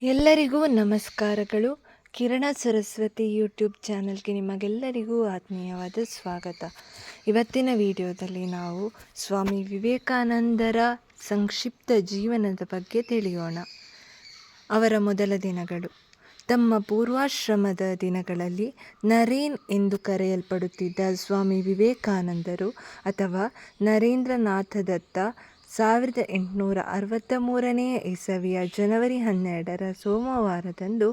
ಎಲ್ಲರಿಗೂ ನಮಸ್ಕಾರಗಳು. ಕಿರಣ ಸರಸ್ವತಿ ಯೂಟ್ಯೂಬ್ ಚಾನಲ್ಗೆ ನಿಮಗೆಲ್ಲರಿಗೂ ಆತ್ಮೀಯವಾದ ಸ್ವಾಗತ. ಇವತ್ತಿನ ವಿಡಿಯೋದಲ್ಲಿ ನಾವು ಸ್ವಾಮಿ ವಿವೇಕಾನಂದರ ಸಂಕ್ಷಿಪ್ತ ಜೀವನದ ಬಗ್ಗೆ ತಿಳಿಯೋಣ. ಅವರ ಮೊದಲ ದಿನಗಳು. ತಮ್ಮ ಪೂರ್ವಾಶ್ರಮದ ದಿನಗಳಲ್ಲಿ ನರೇನ್ ಎಂದು ಕರೆಯಲ್ಪಡುತ್ತಿದ್ದ ಸ್ವಾಮಿ ವಿವೇಕಾನಂದರು ಅಥವಾ ನರೇಂದ್ರನಾಥ ದತ್ತ 1863 ಇಸವಿಯ ಜನವರಿ 12 ಸೋಮವಾರದಂದು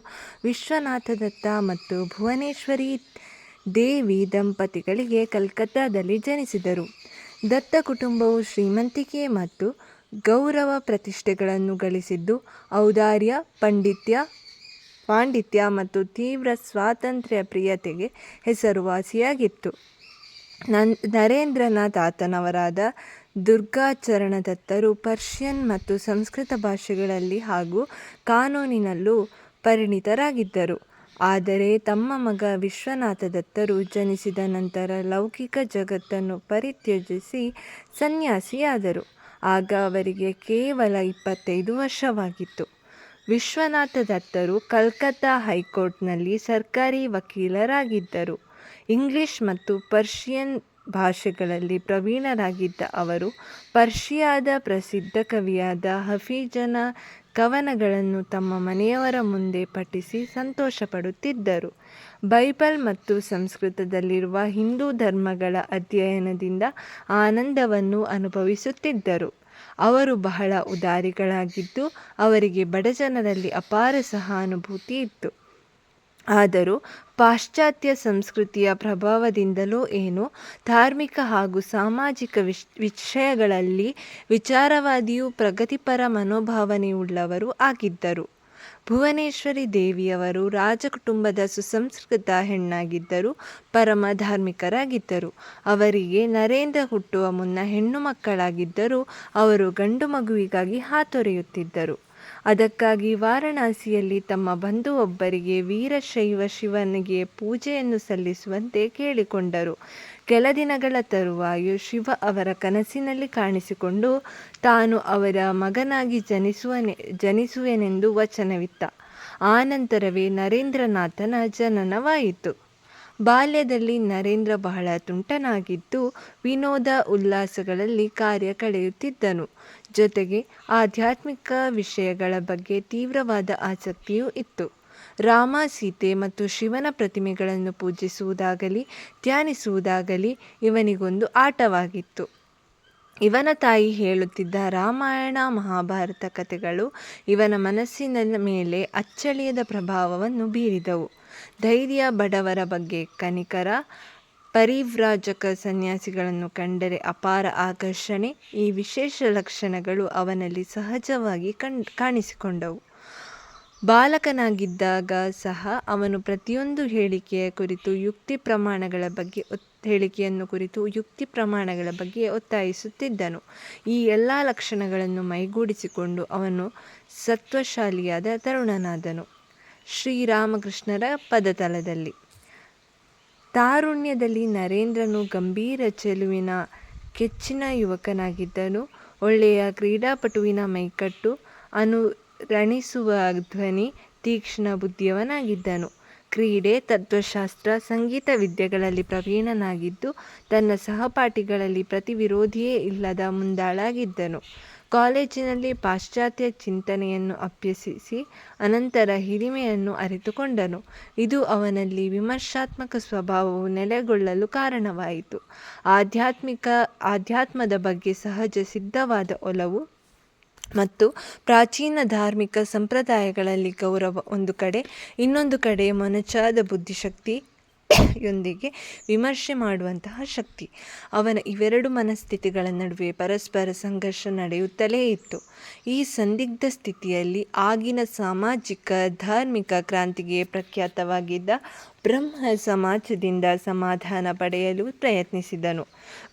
ವಿಶ್ವನಾಥ ದತ್ತ ಮತ್ತು ಭುವನೇಶ್ವರಿ ದೇವಿ ದಂಪತಿಗಳಿಗೆ ಕಲ್ಕತ್ತಾದಲ್ಲಿ ಜನಿಸಿದರು. ದತ್ತ ಕುಟುಂಬವು ಶ್ರೀಮಂತಿಕೆ ಮತ್ತು ಗೌರವ ಪ್ರತಿಷ್ಠೆಗಳನ್ನು ಗಳಿಸಿದ್ದು, ಔದಾರ್ಯ, ಪಾಂಡಿತ್ಯ ಮತ್ತು ತೀವ್ರ ಸ್ವಾತಂತ್ರ್ಯ ಪ್ರಿಯತೆಗೆ ಹೆಸರುವಾಸಿಯಾಗಿತ್ತು. ನರೇಂದ್ರನಾಥ್ ತಾತನವರಾದ ದುರ್ಗಾಚರಣ ದತ್ತರು ಪರ್ಷಿಯನ್ ಮತ್ತು ಸಂಸ್ಕೃತ ಭಾಷೆಗಳಲ್ಲಿ ಹಾಗೂ ಕಾನೂನಿನಲ್ಲೂ ಪರಿಣಿತರಾಗಿದ್ದರು. ಆದರೆ ತಮ್ಮ ಮಗ ವಿಶ್ವನಾಥ ದತ್ತರು ಜನಿಸಿದ ನಂತರ ಲೌಕಿಕ ಜಗತ್ತನ್ನು ಪರಿತ್ಯಜಿಸಿ ಸನ್ಯಾಸಿಯಾದರು. ಆಗ ಅವರಿಗೆ ಕೇವಲ 25 ವರ್ಷವಾಗಿತ್ತು. ವಿಶ್ವನಾಥ ದತ್ತರು ಕಲ್ಕತ್ತಾ ಹೈಕೋರ್ಟ್ನಲ್ಲಿ ಸರ್ಕಾರಿ ವಕೀಲರಾಗಿದ್ದರು. ಇಂಗ್ಲಿಷ್ ಮತ್ತು ಪರ್ಷಿಯನ್ ಭಾಷೆಗಳಲ್ಲಿ ಪ್ರವೀಣರಾಗಿದ್ದ ಅವರು ಪರ್ಷಿಯಾದ ಪ್ರಸಿದ್ಧ ಕವಿಯಾದ ಹಫೀಜನ ಕವನಗಳನ್ನು ತಮ್ಮ ಮನೆಯವರ ಮುಂದೆ ಪಠಿಸಿ ಸಂತೋಷಪಡುತ್ತಿದ್ದರು. ಬೈಬಲ್ ಮತ್ತು ಸಂಸ್ಕೃತದಲ್ಲಿರುವ ಹಿಂದೂ ಧರ್ಮಗಳ ಅಧ್ಯಯನದಿಂದ ಆನಂದವನ್ನು ಅನುಭವಿಸುತ್ತಿದ್ದರು. ಅವರು ಬಹಳ ಉದಾರಿಗಳಾಗಿದ್ದು, ಅವರಿಗೆ ಬಡಜನರಲ್ಲಿ ಅಪಾರ ಸಹಾನುಭೂತಿ ಇತ್ತು. ಆದರೂ ಪಾಶ್ಚಾತ್ಯ ಸಂಸ್ಕೃತಿಯ ಪ್ರಭಾವದಿಂದಲೋ ಏನೋ ಧಾರ್ಮಿಕ ಹಾಗೂ ಸಾಮಾಜಿಕ ವಿಷಯಗಳಲ್ಲಿ ವಿಚಾರವಾದಿಯೂ ಪ್ರಗತಿಪರ ಮನೋಭಾವನೆಯುಳ್ಳವರೂ ಆಗಿದ್ದರು. ಭುವನೇಶ್ವರಿ ದೇವಿಯವರು ರಾಜಕುಟುಂಬದ ಸುಸಂಸ್ಕೃತ ಹೆಣ್ಣಾಗಿದ್ದರೂ ಪರಮ ಧಾರ್ಮಿಕರಾಗಿದ್ದರು. ಅವರಿಗೆ ನರೇಂದ್ರ ಹುಟ್ಟುವ ಮುನ್ನ ಹೆಣ್ಣು ಮಕ್ಕಳಾಗಿದ್ದರೂ ಅವರು ಗಂಡು ಮಗುವಿಗಾಗಿ ಹಾತೊರೆಯುತ್ತಿದ್ದರು. ಅದಕ್ಕಾಗಿ ವಾರಣಾಸಿಯಲ್ಲಿ ತಮ್ಮ ಬಂಧು ಒಬ್ಬರಿಗೆ ವೀರಶೈವ ಶಿವನಿಗೆ ಪೂಜೆಯನ್ನು ಸಲ್ಲಿಸುವಂತೆ ಕೇಳಿಕೊಂಡರು. ಕೆಲ ದಿನಗಳ ತರುವಾಯ ಶಿವ ಅವರ ಕನಸಿನಲ್ಲಿ ಕಾಣಿಸಿಕೊಂಡು ತಾನು ಅವರ ಮಗನಾಗಿ ಜನಿಸುವೆನೆಂದು ವಚನವಿತ್ತ. ಆನಂತರವೇ ನರೇಂದ್ರನಾಥನ ಜನನವಾಯಿತು. ಬಾಲ್ಯದಲ್ಲಿ ನರೇಂದ್ರ ಬಹಳ ತುಂಟನಾಗಿದ್ದು, ವಿನೋದ ಉಲ್ಲಾಸಗಳಲ್ಲಿ ಕಾರ್ಯ ಕಳೆಯುತ್ತಿದ್ದನು. ಜೊತೆಗೆ ಆಧ್ಯಾತ್ಮಿಕ ವಿಷಯಗಳ ಬಗ್ಗೆ ತೀವ್ರವಾದ ಆಸಕ್ತಿಯೂ ಇತ್ತು. ರಾಮ, ಸೀತೆ ಮತ್ತು ಶಿವನ ಪ್ರತಿಮೆಗಳನ್ನು ಪೂಜಿಸುವುದಾಗಲಿ ಧ್ಯಾನಿಸುವುದಾಗಲಿ ಇವನಿಗೊಂದು ಆಟವಾಗಿತ್ತು. ಇವನ ತಾಯಿ ಹೇಳುತ್ತಿದ್ದ ರಾಮಾಯಣ, ಮಹಾಭಾರತ ಕಥೆಗಳು ಇವನ ಮನಸ್ಸಿನ ಮೇಲೆ ಅಚ್ಚಳಿಯದ ಪ್ರಭಾವವನ್ನು ಬೀರಿದವು. ಧೈರ್ಯ, ಬಡವರ ಬಗ್ಗೆ ಕನಿಕರ, ಪರಿವ್ರಾಜಕ ಸನ್ಯಾಸಿಗಳನ್ನು ಕಂಡರೆ ಅಪಾರ ಆಕರ್ಷಣೆ, ಈ ವಿಶೇಷ ಲಕ್ಷಣಗಳು ಅವನಲ್ಲಿ ಸಹಜವಾಗಿ ಕಾಣಿಸಿಕೊಂಡವು. ಬಾಲಕನಾಗಿದ್ದಾಗ ಸಹ ಅವನು ಪ್ರತಿಯೊಂದು ಹೇಳಿಕೆಯನ್ನು ಕುರಿತು ಯುಕ್ತಿ ಪ್ರಮಾಣಗಳ ಬಗ್ಗೆ ಒತ್ತಾಯಿಸುತ್ತಿದ್ದನು. ಈ ಎಲ್ಲ ಲಕ್ಷಣಗಳನ್ನು ಮೈಗೂಡಿಸಿಕೊಂಡು ಅವನು ಸತ್ವಶಾಲಿಯಾದ ತರುಣನಾದನು. ಶ್ರೀರಾಮಕೃಷ್ಣರ ಪದತಲದಲ್ಲಿ. ತಾರುಣ್ಯದಲ್ಲಿ ನರೇಂದ್ರನು ಗಂಭೀರ ಚೆಲುವಿನ ಕೆಚ್ಚಿನ ಯುವಕನಾಗಿದ್ದನು. ಒಳ್ಳೆಯ ಕ್ರೀಡಾಪಟುವಿನ ಮೈಕಟ್ಟು, ಅನುರಣಿಸುವ ಧ್ವನಿ, ತೀಕ್ಷ್ಣ ಬುದ್ಧಿಯವನಾಗಿದ್ದನು. ಕ್ರೀಡೆ, ತತ್ವಶಾಸ್ತ್ರ, ಸಂಗೀತ ವಿದ್ಯೆಗಳಲ್ಲಿ ಪ್ರವೀಣನಾಗಿದ್ದು, ತನ್ನ ಸಹಪಾಠಿಗಳಲ್ಲಿ ಪ್ರತಿವಿರೋಧಿಯೇ ಇಲ್ಲದ ಮುಂದಾಳಾಗಿದ್ದನು. ಕಾಲೇಜಿನಲ್ಲಿ ಪಾಶ್ಚಾತ್ಯ ಚಿಂತನೆಯನ್ನು ಅಭ್ಯಸಿಸಿ ಅನಂತರ ಹಿರಿಮೆಯನ್ನು ಅರಿತುಕೊಂಡನು. ಇದು ಅವನಲ್ಲಿ ವಿಮರ್ಶಾತ್ಮಕ ಸ್ವಭಾವವು ನೆಲೆಗೊಳ್ಳಲು ಕಾರಣವಾಯಿತು. ಆಧ್ಯಾತ್ಮದ ಬಗ್ಗೆ ಸಹಜ ಸಿದ್ಧವಾದ ಒಲವು ಮತ್ತು ಪ್ರಾಚೀನ ಧಾರ್ಮಿಕ ಸಂಪ್ರದಾಯಗಳಲ್ಲಿ ಗೌರವ ಒಂದು ಕಡೆ, ಇನ್ನೊಂದು ಕಡೆ ಮೊನಚಾದ ಬುದ್ಧಿಶಕ್ತಿಯೊಂದಿಗೆ ವಿಮರ್ಶೆ ಮಾಡುವಂತಹ ಶಕ್ತಿ. ಅವನ ಇವೆರಡು ಮನಸ್ಥಿತಿಗಳ ನಡುವೆ ಪರಸ್ಪರ ಸಂಘರ್ಷ ನಡೆಯುತ್ತಲೇ ಇತ್ತು. ಈ ಸಂದಿಗ್ಧ ಸ್ಥಿತಿಯಲ್ಲಿ ಆಗಿನ ಸಾಮಾಜಿಕ ಧಾರ್ಮಿಕ ಕ್ರಾಂತಿಗೆ ಪ್ರಖ್ಯಾತವಾಗಿದ್ದ ಬ್ರಹ್ಮ ಸಮಾಜದಿಂದ ಸಮಾಧಾನ ಪಡೆಯಲು ಪ್ರಯತ್ನಿಸಿದನು.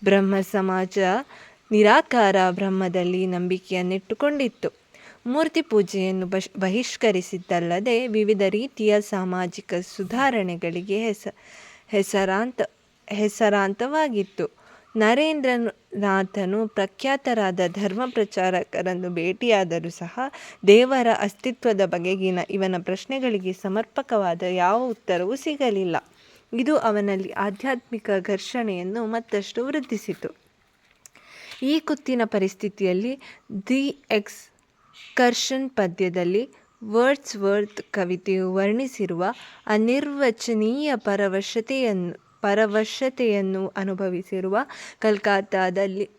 ಬ್ರಹ್ಮ ಸಮಾಜ ನಿರಾಕಾರ ಬ್ರಹ್ಮದಲ್ಲಿ ನಂಬಿಕೆಯನ್ನಿಟ್ಟುಕೊಂಡಿತ್ತು. ಮೂರ್ತಿ ಪೂಜೆಯನ್ನು ಬಹಿಷ್ಕರಿಸಿದ್ದಲ್ಲದೆ ವಿವಿಧ ರೀತಿಯ ಸಾಮಾಜಿಕ ಸುಧಾರಣೆಗಳಿಗೆ ಹೆಸರಾಂತವಾಗಿತ್ತು. ನರೇಂದ್ರನಾಥನು ಪ್ರಖ್ಯಾತರಾದ ಧರ್ಮ ಪ್ರಚಾರಕರನ್ನು ಭೇಟಿಯಾದರೂ ಸಹ ದೇವರ ಅಸ್ತಿತ್ವದ ಬಗೆಗಿನ ಇವನ ಪ್ರಶ್ನೆಗಳಿಗೆ ಸಮರ್ಪಕವಾದ ಯಾವ ಉತ್ತರವೂ ಸಿಗಲಿಲ್ಲ. ಇದು ಅವನಲ್ಲಿ ಆಧ್ಯಾತ್ಮಿಕ ಘರ್ಷಣೆಯನ್ನು ಮತ್ತಷ್ಟು ವೃದ್ಧಿಸಿತು. ಈ ಕುತ್ತಿನ ಪರಿಸ್ಥಿತಿಯಲ್ಲಿ ದಿ ಎಕ್ಸ್ಕರ್ಷನ್ ಪದ್ಯದಲ್ಲಿ ವರ್ಡ್ಸ್ವರ್ತ್ ಕವಿತೆಯು ವರ್ಣಿಸಿರುವ ಅನಿರ್ವಚನೀಯ ಪರವಶತೆಯನ್ನು ಅನುಭವಿಸಿರುವ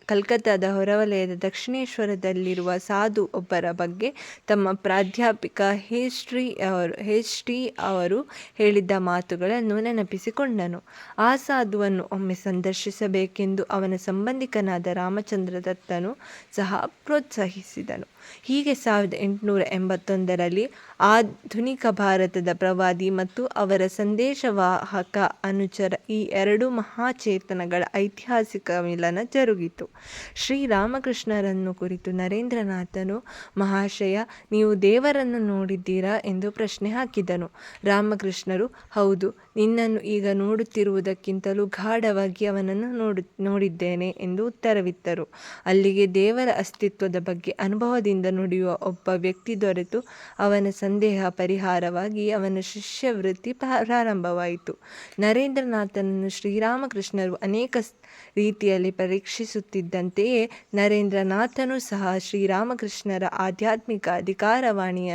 ಕಲ್ಕತ್ತಾದ ಹೊರವಲಯದ ದಕ್ಷಿಣೇಶ್ವರದಲ್ಲಿರುವ ಸಾಧು ಒಬ್ಬರ ಬಗ್ಗೆ ತಮ್ಮ ಪ್ರಾಧ್ಯಾಪಕ ಹೇಸ್ಟಿ ಅವರು ಹೇಳಿದ್ದ ಮಾತುಗಳನ್ನು ನೆನಪಿಸಿಕೊಂಡನು. ಆ ಸಾಧುವನ್ನು ಒಮ್ಮೆ ಸಂದರ್ಶಿಸಬೇಕೆಂದು ಅವನ ಸಂಬಂಧಿಕನಾದ ರಾಮಚಂದ್ರ ದತ್ತನು ಸಹ ಪ್ರೋತ್ಸಾಹಿಸಿದನು. ಹೀಗೆ 1881ರಲ್ಲಿ ಆಧುನಿಕ ಭಾರತದ ಪ್ರವಾದಿ ಮತ್ತು ಅವರ ಸಂದೇಶವಾಹಕ ಅನುಚರ ಈ ಎರಡು ಮಹಾಚೇತನಗಳ ಐತಿಹಾಸಿಕ ಮಿಲನ ಜರುಗಿತು. ಶ್ರೀರಾಮಕೃಷ್ಣರನ್ನು ಕುರಿತು ನರೇಂದ್ರನಾಥನು, ಮಹಾಶಯ, ನೀವು ದೇವರನ್ನು ನೋಡಿದ್ದೀರಾ ಎಂದು ಪ್ರಶ್ನೆ ಹಾಕಿದನು. ರಾಮಕೃಷ್ಣರು, ಹೌದು, ನಿನ್ನನ್ನು ಈಗ ನೋಡುತ್ತಿರುವುದಕ್ಕಿಂತಲೂ ಗಾಢವಾಗಿ ಅವನನ್ನು ನೋಡಿದ್ದೇನೆ ಎಂದು ಉತ್ತರವಿತ್ತರು. ಅಲ್ಲಿಗೆ ದೇವರ ಅಸ್ತಿತ್ವದ ಬಗ್ಗೆ ಅನುಭವದಿಂದ ನುಡಿಯುವ ಒಬ್ಬ ವ್ಯಕ್ತಿ ದೊರೆತು ಅವನ ಸಂದೇಹ ಪರಿಹಾರವಾಗಿ ಅವನ ಶಿಷ್ಯವೃತ್ತಿ ಪ್ರಾರಂಭವಾಯಿತು. ನರೇಂದ್ರನಾಥನನ್ನು ಶ್ರೀರಾಮಕೃಷ್ಣರು ಅನೇಕ ರೀತಿಯಲ್ಲಿ ಪರೀಕ್ಷಿಸುತ್ತಿದ್ದಂತೆಯೇ ನರೇಂದ್ರನಾಥನು ಸಹ ಶ್ರೀರಾಮಕೃಷ್ಣರ ಆಧ್ಯಾತ್ಮಿಕ ಅಧಿಕಾರವಾಣಿಯ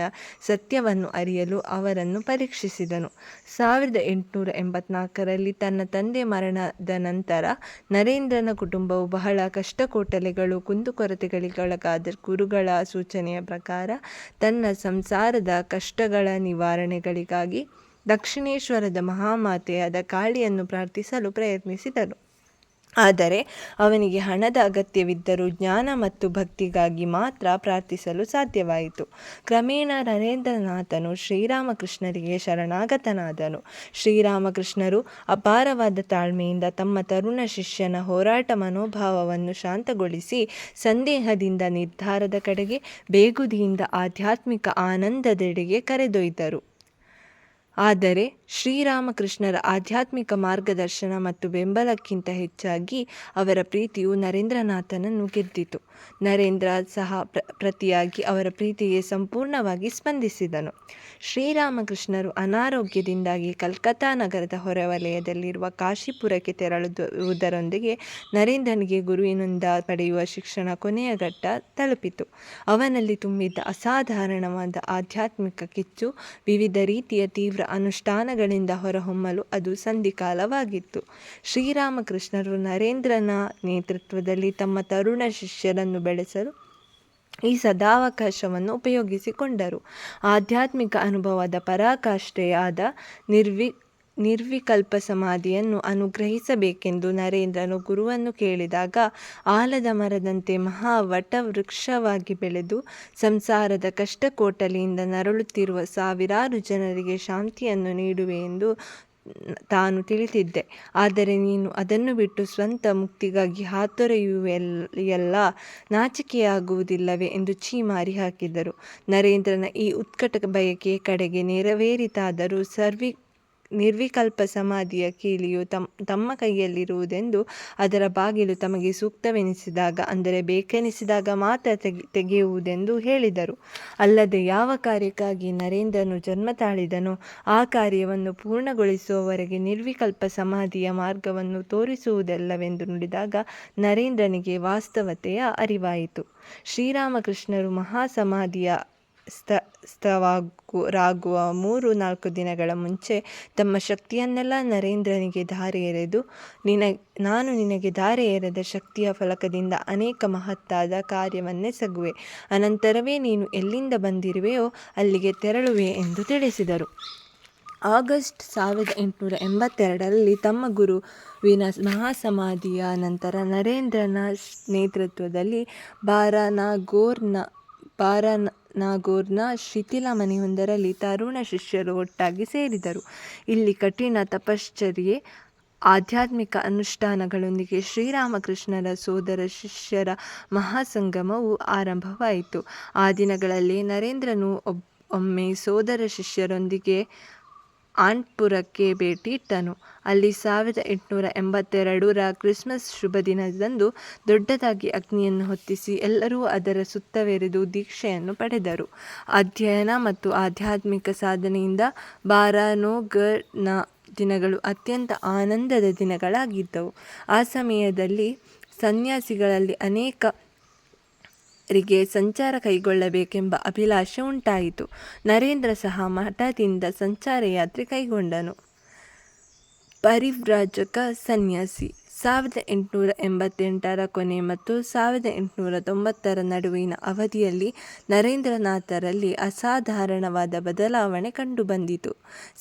ಸತ್ಯವನ್ನು ಅರಿಯಲು ಅವರನ್ನು ಪರೀಕ್ಷಿಸಿದನು. 1884ರಲ್ಲಿ ತನ್ನ ತಂದೆ ಮರಣದ ನಂತರ ನರೇಂದ್ರನ ಕುಟುಂಬವು ಬಹಳ ಕಷ್ಟಕೋಟಲೆಗಳು, ಕುಂದುಕೊರತೆಗಳಿಗೊಳಗಾದ ಗುರುಗಳ ಸೂಚನೆಯ ಪ್ರಕಾರ ತನ್ನ ಸಂಸಾರದ ಕಷ್ಟಗಳ ನಿವಾರಣೆಗಳಿಗಾಗಿ ದಕ್ಷಿಣೇಶ್ವರದ ಮಹಾಮಾತೆಯಾದ ಕಾಳಿಯನ್ನು ಪ್ರಾರ್ಥಿಸಲು ಪ್ರಯತ್ನಿಸಿದನು. ಆದರೆ ಅವನಿಗೆ ಹಣದ ಅಗತ್ಯವಿದ್ದರೂ ಜ್ಞಾನ ಮತ್ತು ಭಕ್ತಿಗಾಗಿ ಮಾತ್ರ ಪ್ರಾರ್ಥಿಸಲು ಸಾಧ್ಯವಾಯಿತು. ಕ್ರಮೇಣ ನರೇಂದ್ರನಾಥನು ಶ್ರೀರಾಮಕೃಷ್ಣರಿಗೆ ಶರಣಾಗತನಾದನು. ಶ್ರೀರಾಮಕೃಷ್ಣರು ಅಪಾರವಾದ ತಾಳ್ಮೆಯಿಂದ ತಮ್ಮ ತರುಣ ಶಿಷ್ಯನ ಹೋರಾಟ ಮನೋಭಾವವನ್ನು ಶಾಂತಗೊಳಿಸಿ ಸಂದೇಹದಿಂದ ನಿರ್ಧಾರದ ಕಡೆಗೆ, ಬೇಗುದಿಯಿಂದ ಆಧ್ಯಾತ್ಮಿಕ ಆನಂದದೆಡೆಗೆ ಕರೆದೊಯ್ದರು. ಆದರೆ ಶ್ರೀರಾಮಕೃಷ್ಣರ ಆಧ್ಯಾತ್ಮಿಕ ಮಾರ್ಗದರ್ಶನ ಮತ್ತು ಬೆಂಬಲಕ್ಕಿಂತ ಹೆಚ್ಚಾಗಿ ಅವರ ಪ್ರೀತಿಯು ನರೇಂದ್ರನಾಥನನ್ನು ಗೆದ್ದಿತು. ನರೇಂದ್ರ ಸಹ ಪ್ರತಿಯಾಗಿ ಅವರ ಪ್ರೀತಿಗೆ ಸಂಪೂರ್ಣವಾಗಿ ಸ್ಪಂದಿಸಿದನು. ಶ್ರೀರಾಮಕೃಷ್ಣರು ಅನಾರೋಗ್ಯದಿಂದಾಗಿ ಕಲ್ಕತ್ತಾ ನಗರದ ಹೊರವಲಯದಲ್ಲಿರುವ ಕಾಶಿಪುರಕ್ಕೆ ತೆರಳುವುದರೊಂದಿಗೆ ನರೇಂದ್ರನಿಗೆ ಗುರುವಿನಿಂದ ಪಡೆಯುವ ಶಿಕ್ಷಣ ಕೊನೆಯ ಘಟ್ಟ ತಲುಪಿತು. ಅವನಲ್ಲಿ ತುಂಬಿದ್ದ ಅಸಾಧಾರಣವಾದ ಆಧ್ಯಾತ್ಮಿಕ ಕಿಚ್ಚು ವಿವಿಧ ರೀತಿಯ ತೀವ್ರ ಅನುಷ್ಠಾನಗಳಿಂದ ಹೊರಹೊಮ್ಮಲು ಅದು ಸಂಧಿಕಾಲವಾಗಿತ್ತು. ಶ್ರೀರಾಮಕೃಷ್ಣರು ನರೇಂದ್ರನ ನೇತೃತ್ವದಲ್ಲಿ ತಮ್ಮ ತರುಣ ಶಿಷ್ಯರನ್ನು ಬೆಳೆಸಲು ಈ ಸದಾವಕಾಶವನ್ನು ಉಪಯೋಗಿಸಿಕೊಂಡರು. ಆಧ್ಯಾತ್ಮಿಕ ಅನುಭವದ ಪರಾಕಾಷ್ಠೆಯಾದ ನಿರ್ವಿಕಲ್ಪ ಸಮಾಧಿಯನ್ನು ಅನುಗ್ರಹಿಸಬೇಕೆಂದು ನರೇಂದ್ರನು ಗುರುವನ್ನು ಕೇಳಿದಾಗ, ಆಲದ ಮರದಂತೆ ಮಹಾ ವಟವೃಕ್ಷವಾಗಿ ಬೆಳೆದು ಸಂಸಾರದ ಕಷ್ಟಕೋಟಲೆಯಿಂದ ನರಳುತ್ತಿರುವ ಸಾವಿರಾರು ಜನರಿಗೆ ಶಾಂತಿಯನ್ನು ನೀಡುವೆ ಎಂದು ತಾನು ತಿಳಿದಿದ್ದೆ. ಆದರೆ ನೀನು ಅದನ್ನು ಬಿಟ್ಟು ಸ್ವಂತ ಮುಕ್ತಿಗಾಗಿ ಹಾತೊರೆಯುವೆಯಲ್ಲ, ನಾಚಿಕೆಯಾಗುವುದಿಲ್ಲವೇ ಎಂದು ಛೀಮಾರಿ ಹಾಕಿದರು. ನರೇಂದ್ರನ ಈ ಉತ್ಕಟ ಬಯಕೆ ಕಡೆಗೆ ನೆರವೇರಿತಾದರೂ ನಿರ್ವಿಕಲ್ಪ ಸಮಾಧಿಯ ಕೀಲಿಯು ತಮ್ಮ ಕೈಯಲ್ಲಿರುವುದೆಂದು ಅದರ ಬಾಗಿಲು ತಮಗೆ ಸೂಕ್ತವೆನಿಸಿದಾಗ, ಅಂದರೆ ಬೇಕೆನಿಸಿದಾಗ ಮಾತ್ರ ತೆಗೆಯುವುದೆಂದು ಹೇಳಿದರು. ಅಲ್ಲದೆ ಯಾವ ಕಾರ್ಯಕ್ಕಾಗಿ ನರೇಂದ್ರನು ಜನ್ಮ ತಾಳಿದನೋ ಆ ಕಾರ್ಯವನ್ನು ಪೂರ್ಣಗೊಳಿಸುವವರೆಗೆ ನಿರ್ವಿಕಲ್ಪ ಸಮಾಧಿಯ ಮಾರ್ಗವನ್ನು ತೋರಿಸುವುದಿಲ್ಲವೆಂದು ನುಡಿದಾಗ ನರೇಂದ್ರನಿಗೆ ವಾಸ್ತವತೆಯ ಅರಿವಾಯಿತು. ಶ್ರೀರಾಮಕೃಷ್ಣರು ಮಹಾಸಮಾಧಿಯ ಸ್ಥರಾಗುವ 3-4 ದಿನಗಳ ಮುಂಚೆ ತಮ್ಮ ಶಕ್ತಿಯನ್ನೆಲ್ಲ ನರೇಂದ್ರನಿಗೆ ಧಾರೆ ಎರೆದು, ನಾನು ನಿನಗೆ ಧಾರೆ ಎರೆದ ಶಕ್ತಿಯ ಫಲಕದಿಂದ ಅನೇಕ ಮಹತ್ತಾದ ಕಾರ್ಯವನ್ನೆಸಗುವೆ. ಅನಂತರವೇ ನೀನು ಎಲ್ಲಿಂದ ಬಂದಿರುವೆಯೋ ಅಲ್ಲಿಗೆ ತೆರಳುವೆ ಎಂದು ತಿಳಿಸಿದರು. ಆಗಸ್ಟ್ 1882ರಲ್ಲಿ ತಮ್ಮ ಗುರುವಿನ ಮಹಾಸಮಾಧಿಯ ನಂತರ ನರೇಂದ್ರನ ನೇತೃತ್ವದಲ್ಲಿ ಬಾರಾನಾಗೋರ್ನ ಶಿಥಿಲ ಮನೆಯೊಂದರಲ್ಲಿ ತರುಣ ಶಿಷ್ಯರು ಒಟ್ಟಾಗಿ ಸೇರಿದರು. ಇಲ್ಲಿ ಕಠಿಣ ತಪಶ್ಚರ್ಯೆ, ಆಧ್ಯಾತ್ಮಿಕ ಅನುಷ್ಠಾನಗಳೊಂದಿಗೆ ಶ್ರೀರಾಮಕೃಷ್ಣರ ಸೋದರ ಶಿಷ್ಯರ ಮಹಾಸಂಗಮವು ಆರಂಭವಾಯಿತು. ಆ ದಿನಗಳಲ್ಲೇ ನರೇಂದ್ರನು ಒಮ್ಮೆ ಸೋದರ ಶಿಷ್ಯರೊಂದಿಗೆ ಆನಂದಪುರಕ್ಕೆ ಭೇಟಿ ಇಟ್ಟನು. ಅಲ್ಲಿ 1882ರ ಕ್ರಿಸ್ಮಸ್ ಶುಭ ದಿನದಂದು ದೊಡ್ಡದಾಗಿ ಅಗ್ನಿಯನ್ನು ಹೊತ್ತಿಸಿ ಎಲ್ಲರೂ ಅದರ ಸುತ್ತವೆರೆದು ದೀಕ್ಷೆಯನ್ನು ಪಡೆದರು. ಅಧ್ಯಯನ ಮತ್ತು ಆಧ್ಯಾತ್ಮಿಕ ಸಾಧನೆಯಿಂದ ಬಾರಾನೋಗನ ದಿನಗಳು ಅತ್ಯಂತ ಆನಂದದ ದಿನಗಳಾಗಿದ್ದವು. ಆ ಸಮಯದಲ್ಲಿ ಸನ್ಯಾಸಿಗಳಲ್ಲಿ ಅನೇಕರಿಗೆ ಸಂಚಾರ ಕೈಗೊಳ್ಳಬೇಕೆಂಬ ಅಭಿಲಾಷೆ ಉಂಟಾಯಿತು. ನರೇಂದ್ರ ಸಹ ಮಠದಿಂದ ಸಂಚಾರ ಯಾತ್ರೆ ಕೈಗೊಂಡನು. ಪರಿವ್ರಾಜಕ ಸನ್ಯಾಸಿ 1888ರ ಕೊನೆ ಮತ್ತು 1890ರ ನಡುವಿನ ಅವಧಿಯಲ್ಲಿ ನರೇಂದ್ರನಾಥರಲ್ಲಿ ಅಸಾಧಾರಣವಾದ ಬದಲಾವಣೆ ಕಂಡುಬಂದಿತು.